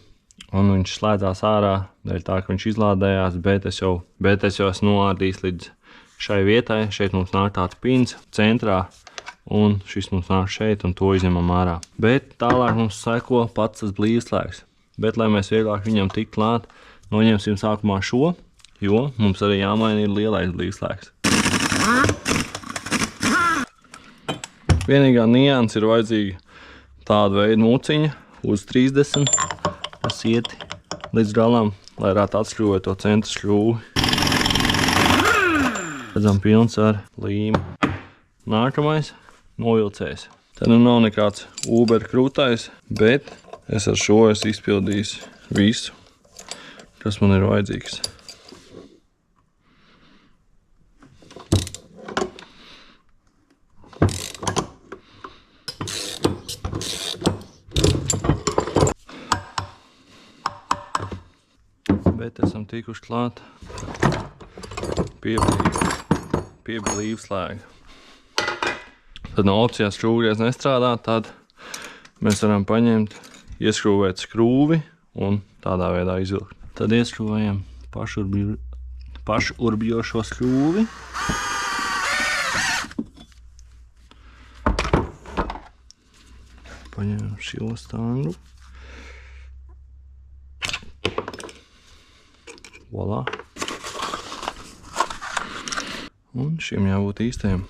un viņš slēdzās ārā, dēļ tā, ka viņš izlādējās, bet es jau esmu noārdījis līdz šai vietai. Šeit mums nāk tāds pins centrā. Un šis mums nāk šeit un to izņemam ārā. Bet tālāk mums seko pats tas blīvslēgs. Bet, lai mēs vieglāk viņam tik klāt, noņemsim sākumā šo, jo mums arī jāmaina ir lielais blīvslēgs. Vienīgā nianse ir vajadzīga tāda veida muciņa uz 30, kas iet līdz galam, lai varētu atšķļūvēt to centra šļūvi. Redzam pilns ar līmu. Nākamais. Novilcējs. Te nav nekāds Uber krūtais, bet es ar šo esmu izpildījis visu, kas man ir vajadzīgs. Bet esam tikuši klāt pie blīvslēga. Tad no opcijās šķūvgriez nestrādā, tad mēs varam paņemt, ieskrūvēt skrūvi un tādā veidā izvilkt. Tad ieskrūvējam pašurbjošo skrūvi. Paņemam šo stangu. Voilà. Un šiem jābūt īstiem.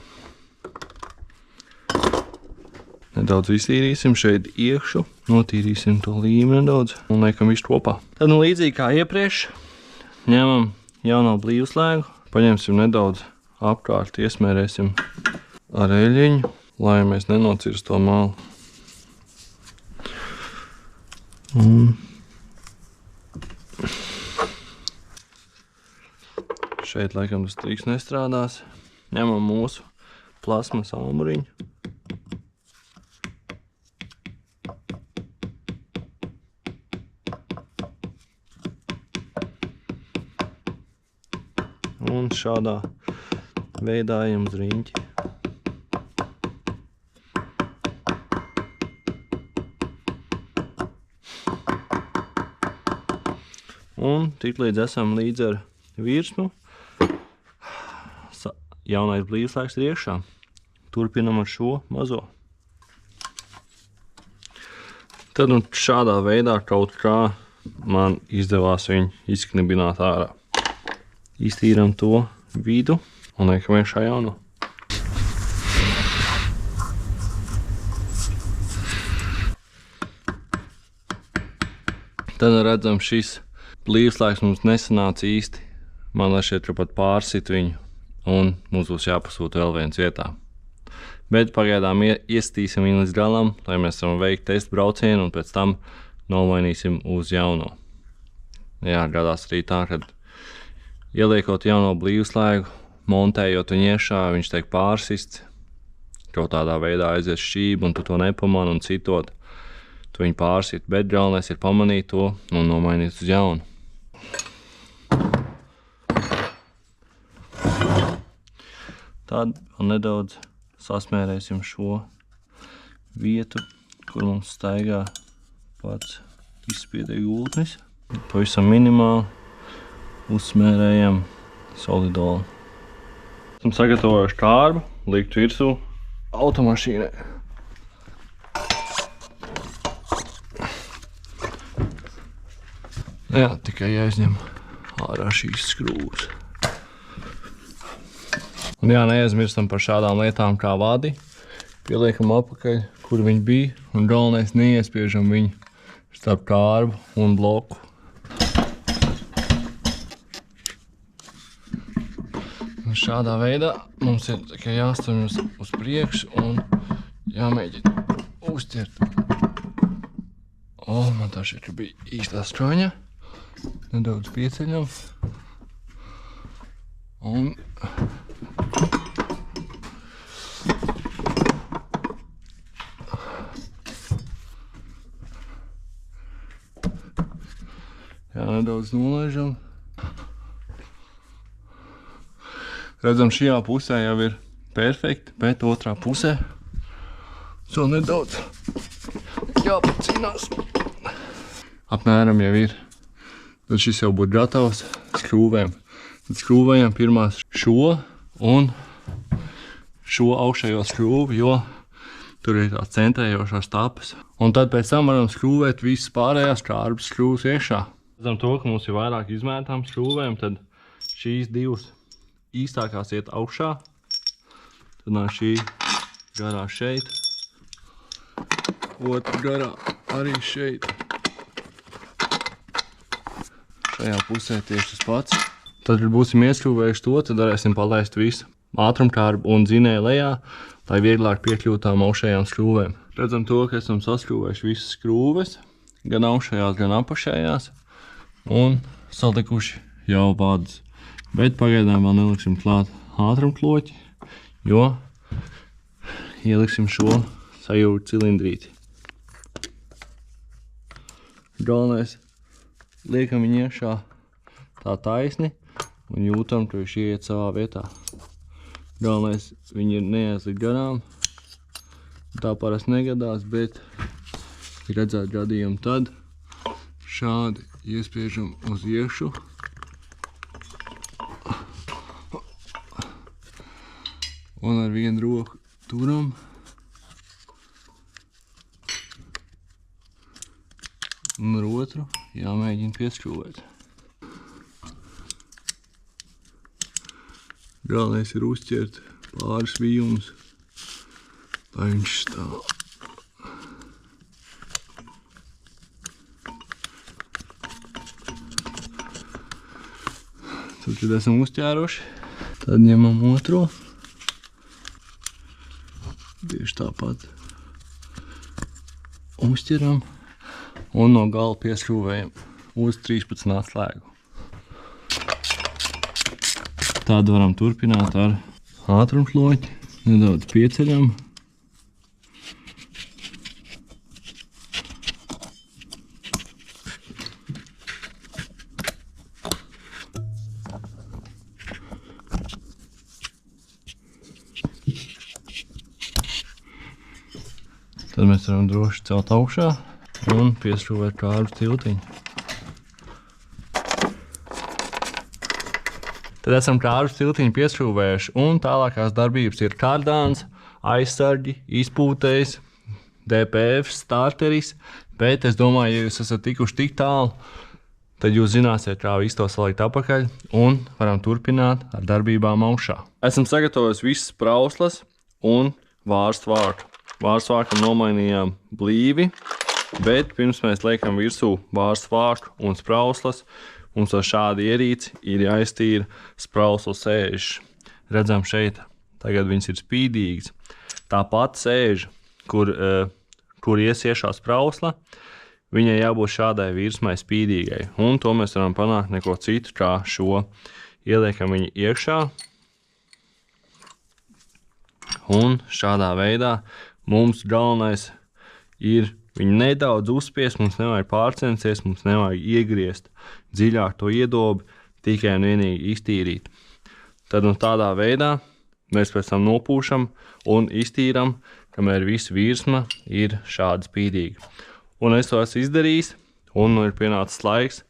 Nedaudz iztīrīsim šeit iekšu, notīrīsim to līmi nedaudz un liekam visu kopā. Tad nu līdzīgi kā iepriekš, ņemam jauno blīvslēgu, paņemsim nedaudz apkārt, iesmērēsim ar eļļiņu, lai mēs nenocirst to malu. Un šeit laikam tas triks nestrādās. Ņemam mūsu plasmas āmuriņu. Un šādā veidā ejam uz riņķi. Un tiklīdz esam līdz ar virsmu, jaunais blīvslēgs ir iekšā. Turpinam ar šo mazo. Tad un šādā veidā kaut kā man izdevās viņu izknibināt ārā. Iztīram to vidu un liekam iekšā jauno. Tad redzam, šis blīvslēgs mums nesanāca īsti. Man šeit pat pārsit viņu un mums būs jāpasūta vēl viens vietā. Bet pagaidām iestīsim viņu līdz galam, lai mēs varam veikt testu braucienu un pēc tam nomainīsim uz jauno. Jā, gadās arī tā, kad ieliekot jauno blīvslēgu, montējot viņu iekšā, viņš tiek pārsists, kaut tādā veidā aizies šķība un tu to nepamani un citot. Tu viņu pārsit, bet galvenais ir pamanīt to un nomainīt uz jaunu. Tad vēl nedaudz sasmērēsim šo vietu, kur mums staigā pats izspiedē gultnis. Pavisam minimāli uzsmērējam solidolu. Esam sagatavojuši kārbu, likt virsū automašīnai. Jā, tikai jāizņem ārā šīs skrūves. Un jā, neaizmirstam par šādām lietām kā vadi. Pieliekam apakaļ, kur viņi bija, un galvenais neiespiežam viņu starp kārbu un bloku. Un šādā veidā mums ir tikai jāstāvjas uz priekšu un jāmēģina uzķert. Man tā šeit bija īstā skroņa. Nedaudz pieceļam. Un jā, nedaudz nolaižam. Redzam, šajā pusē jau ir perfekti, bet otrā pusē vēl nedaudz jāpacīnās. Apmēram jau ir. Tad šis jau būtu gatavs skrūvēm. Tad skrūvējam pirmās šo un šo augšējo skrūvi, jo tur ir tās centrējošās tapas. Un tad pēc tam varam skrūvēt visas pārējās kārbas skrūvas iekšā. Redzam to, ka mums ir vairāk izmērtām skrūvēm, tad šīs divas īstākās iet augšā. Tad nāk šī garā šeit. Otra garā arī šeit. Šajā pusē tieši tas pats. Tad, kad būsim ieskrūvējuši to, tad varēsim palaist visu ātrumkārbu un dzinēju lejā, lai vieglāk piekļūtām augšējām skrūvēm. Redzam to, ka esam saskrūvējuši visas skrūves, gan augšējās, gan apašējās, un salikuši jau vadas. Bet pagaidām vēl neliksim klāt ātrumkloķi, jo ieliksim šo sajūgu cilindrīti. Galvenais, liekam viņu iekšā tā taisni un jūtam, ka viņš ieiet savā vietā. Galvenais, viņi ir neaizlikt garām. Tā parasti negadās, bet ir redzēt gadījumu tad šādi iespiežam uz iekšu. Un ar vienu roku turam. Un ar otru jāmēģina pieskrūvēt. Galvenais ir uzķert pāris vijumus, lai viņš stāv. Tad, kad esam uzķēruši, tad ņemam otro. Tieši tāpat uzķeram un no gala pieskrūvējam uz 13 atslēgu. Tādu varam turpināt ar ātrumsloķi. Nedaudz pieceļam. Tad mēs varam droši celt augšā un pieskrūvēt kārbas tiltiņu. Tad esam kārbas tiltiņu pieskrūvējuši un tālākās darbības ir kārdāns, aizsargi, izpūtējs, DPF, starteris, bet es domāju, ja jūs esat tikuši tik tālu, tad jūs zināsiet, kā visu to salikt apakaļ un varam turpināt ar darbībām augšā. Esam sagatavojuši visas sprauslas un vārstvāku. Vārstvākam nomainījām blīvi, bet pirms mēs liekam virsū vārstvāku un sprauslas, mums ar šādu ierīci ir jāiztīra sprauslu sēžas. Redzam šeit, tagad viņas ir spīdīgas. Tāpat sēža, kur ies iešā sprausla, viņai jābūt šādai virsmai spīdīgai. Un to mēs varam panākt neko citu kā šo. Ieliekam viņu iekšā. Un šādā veidā mums galvenais ir viņu nedaudz uzspiest, mums nevajag pārcensties, mums nevajag iegriezt dziļāk to iedobi, tikai un vienīgi iztīrīt. Tad un tādā veidā mēs pēc tam nopūšam un iztīram, kamēr visa virsma ir šāda spīdīga. Un es to esmu izdarījis, un ir pienācis laiks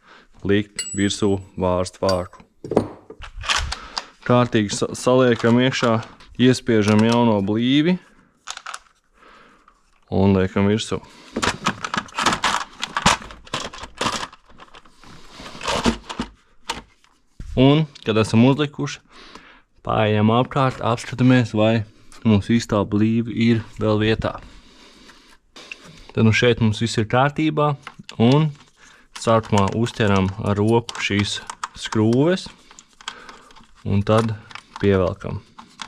likt virsū vārstvāku. Kārtīgi saliekam iekšā, iespiežam jauno blīvi un liekam virsū. Un, kad esam uzlikuši, pārējām apkārt, apskatāmies, vai mums īstā blīvi ir vēl vietā. Tad nu šeit mums viss ir kārtībā, un sākumā uzķeram ar roku šīs skrūves, un tad pievelkam.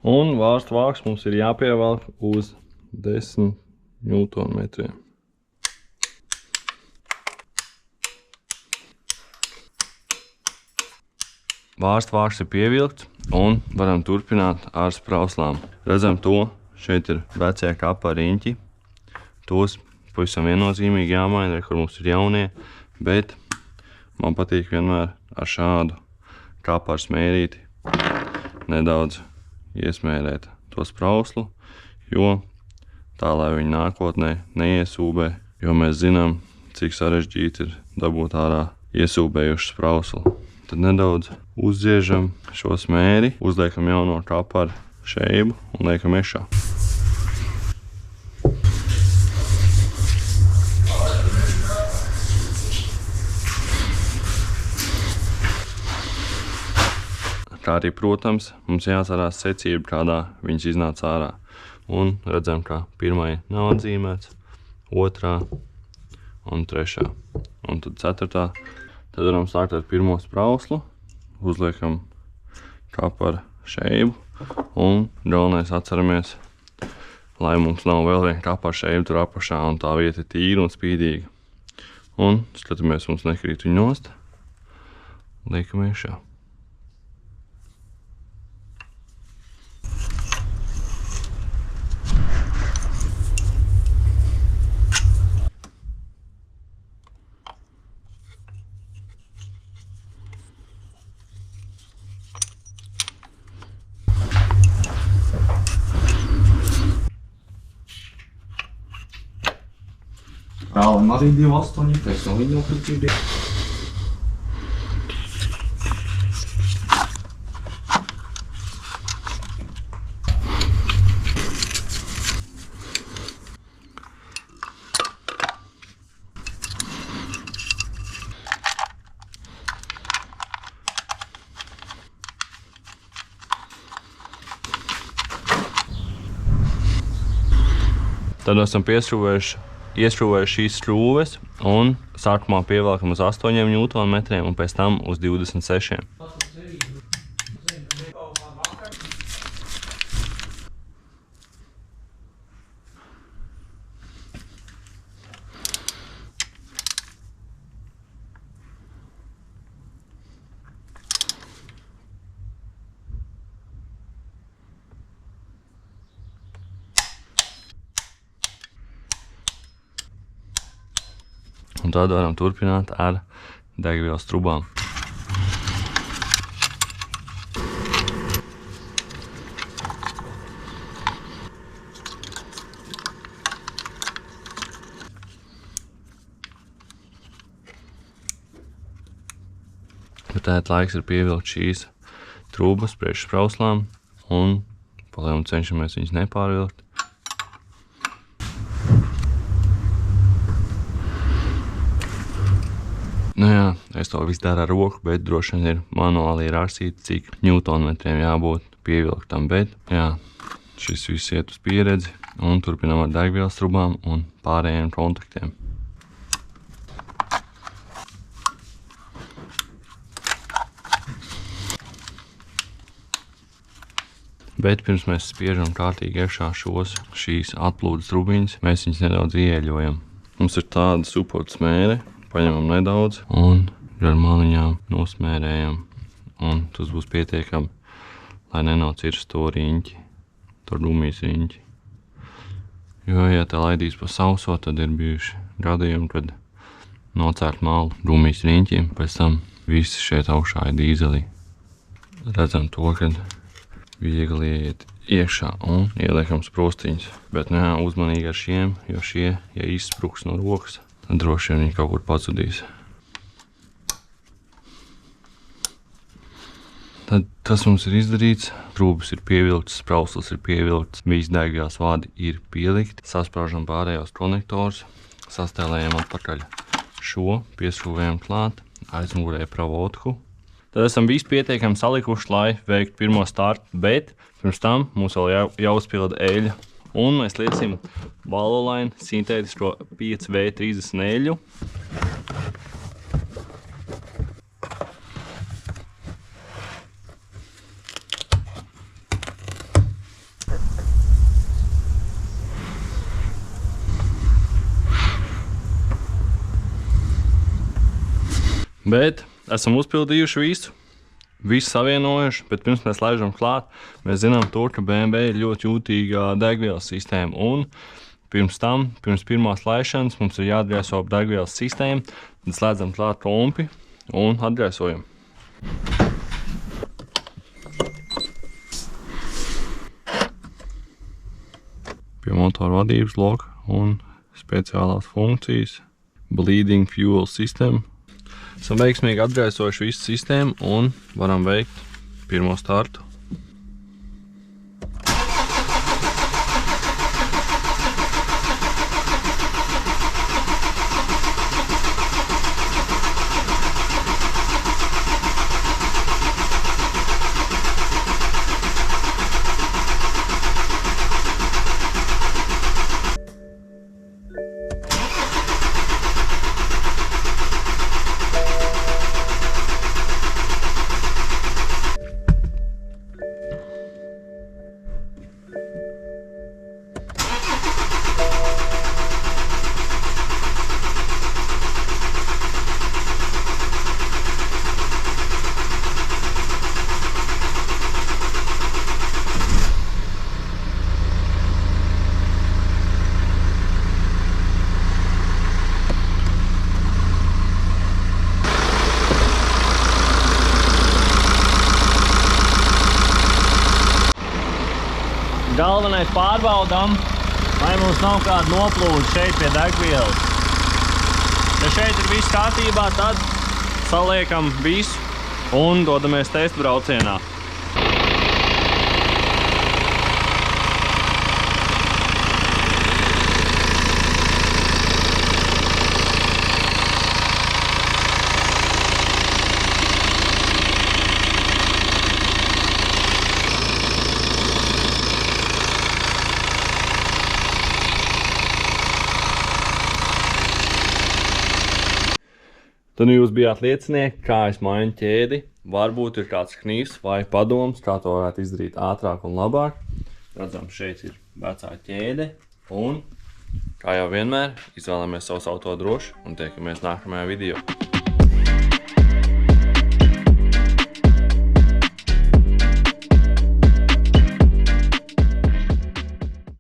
Un vārstvāks mums ir jāpievelk uz 10 Newtonmetriem. Vārstvāks ir pievilkts un varam turpināt ar sprauslām. Redzam to, šeit ir vecie kapa riņķi. Tos pavisam viennozīmīgi jāmaina, kur mums ir jaunie, bet man patīk vienmēr ar šādu kapu ar smērīti nedaudz iesmērēt to sprauslu, jo tā, lai viņi nākotnē neiesūbē, jo mēs zinām, cik sarežģīti ir dabūt ārā iesūbējušu sprauslu. Tad nedaudz uzdziežam šo smēri, uzliekam jauno kapu ar šeibu un liekam iekšā. Kā arī, protams, mums jāatcerās secība, kādā viņš iznāca ārā. Un redzam, ka pirmai nav atzīmēts, otrā un trešā. Un tad ceturtā. Tad varam sākt ar pirmo sprauslu, uzliekam kapu ar šeibu un galvenais atceramies, lai mums nav vēl viena kapa ar šeibu tur apašā un tā vieta ir tīra un spīdīga. Un skatāmies, mums nekrīt viņu nost, liekam iekšā. Brālim arī 2,8, pēc no viņa jau Tad esam iestrūvējuši šīs strūves un sākumā pievelkam uz 8 Nm un pēc tam uz 26. Un tad varam turpināt ar degvielas trubām. Bet tēt laiks ir pievilkt šīs trubas priekš sprauslām un palielam cenšamies viņas nepārvilkt. Nu jā, es to visu daru ar roku, bet droši vien ir manuāli rārsīt, cik ņūtonmetriem jābūt pievilktam, bet jā, šis viss iet uz pieredzi un turpinām ar degvielas trubām un pārējiem kontaktiem. Bet pirms mēs spiežam kārtīgi iekšā šīs atplūdes trubiņas, mēs viņas nedaudz ieeļojam. Mums ir tāda supota smēre. Paņemam nedaudz un ar maliņām nosmērējam. Un tas būs pietiekami, lai nenocirst to riņķi, to rumijas riņķi. Jo, ja te laidīs pa sauso, tad ir bijuši gadījumi, kad nocērt malu rumijas riņķiem, pēc tam visi šeit augšā ir dīzelī. Redzam to, kad viegli ieiet iekšā un ieliekam sprostiņas. Bet nu jā, uzmanīgi ar šiem, jo šie, ja izspruks no rokas, tad droši vien viņi kaut kur pazudīs. Tad tas mums ir izdarīts, trūbas ir pievilktas, sprauslas ir pievilktas, visi degvielas vadi ir pielikti, saspraužam pārējos konektors, sastēlējam atpakaļ šo, pieskrūvējam klāt, aizmūrēja pravotku. Tad esam visi pietiekami salikuši, lai veiktu pirmo startu, bet pirms tam mums vēl jāuzpilda eļļa. Un mēs liesim Valvoline sintētisko 5V30 eļļu. Bet esam uzpildījuši visu. Visu savienojuši, bet pirms mēs laižam klāt, mēs zinām to, ka BMW ir ļoti jūtīga degvielas sistēma. Un pirms pirmās laišanas mums ir jāatgrieso ap degvielas sistēmu, tad slēdzam klāt pompi un atgriesojam. Pie motora vadības loka un speciālās funkcijas Bleeding Fuel System. Esam veiksmīgi atgriesojuši visu sistēmu un varam veikt pirmo startu. Galvenais pārbaudām, vai mums nav kāda noplūde šeit pie degvielas. šeit ir viss kārtībā, tad saliekam visu un dodamies testu braucienā. Tad jūs bijāt liecinieki, kā es mainu ķēdi. Varbūt ir kāds knīvs vai padoms, kā to varētu izdarīt ātrāk un labāk. Redzam, šeit ir vecā ķēde. Un, kā jau vienmēr, izvēlamies savu auto droši un tiekamies nākamajā video.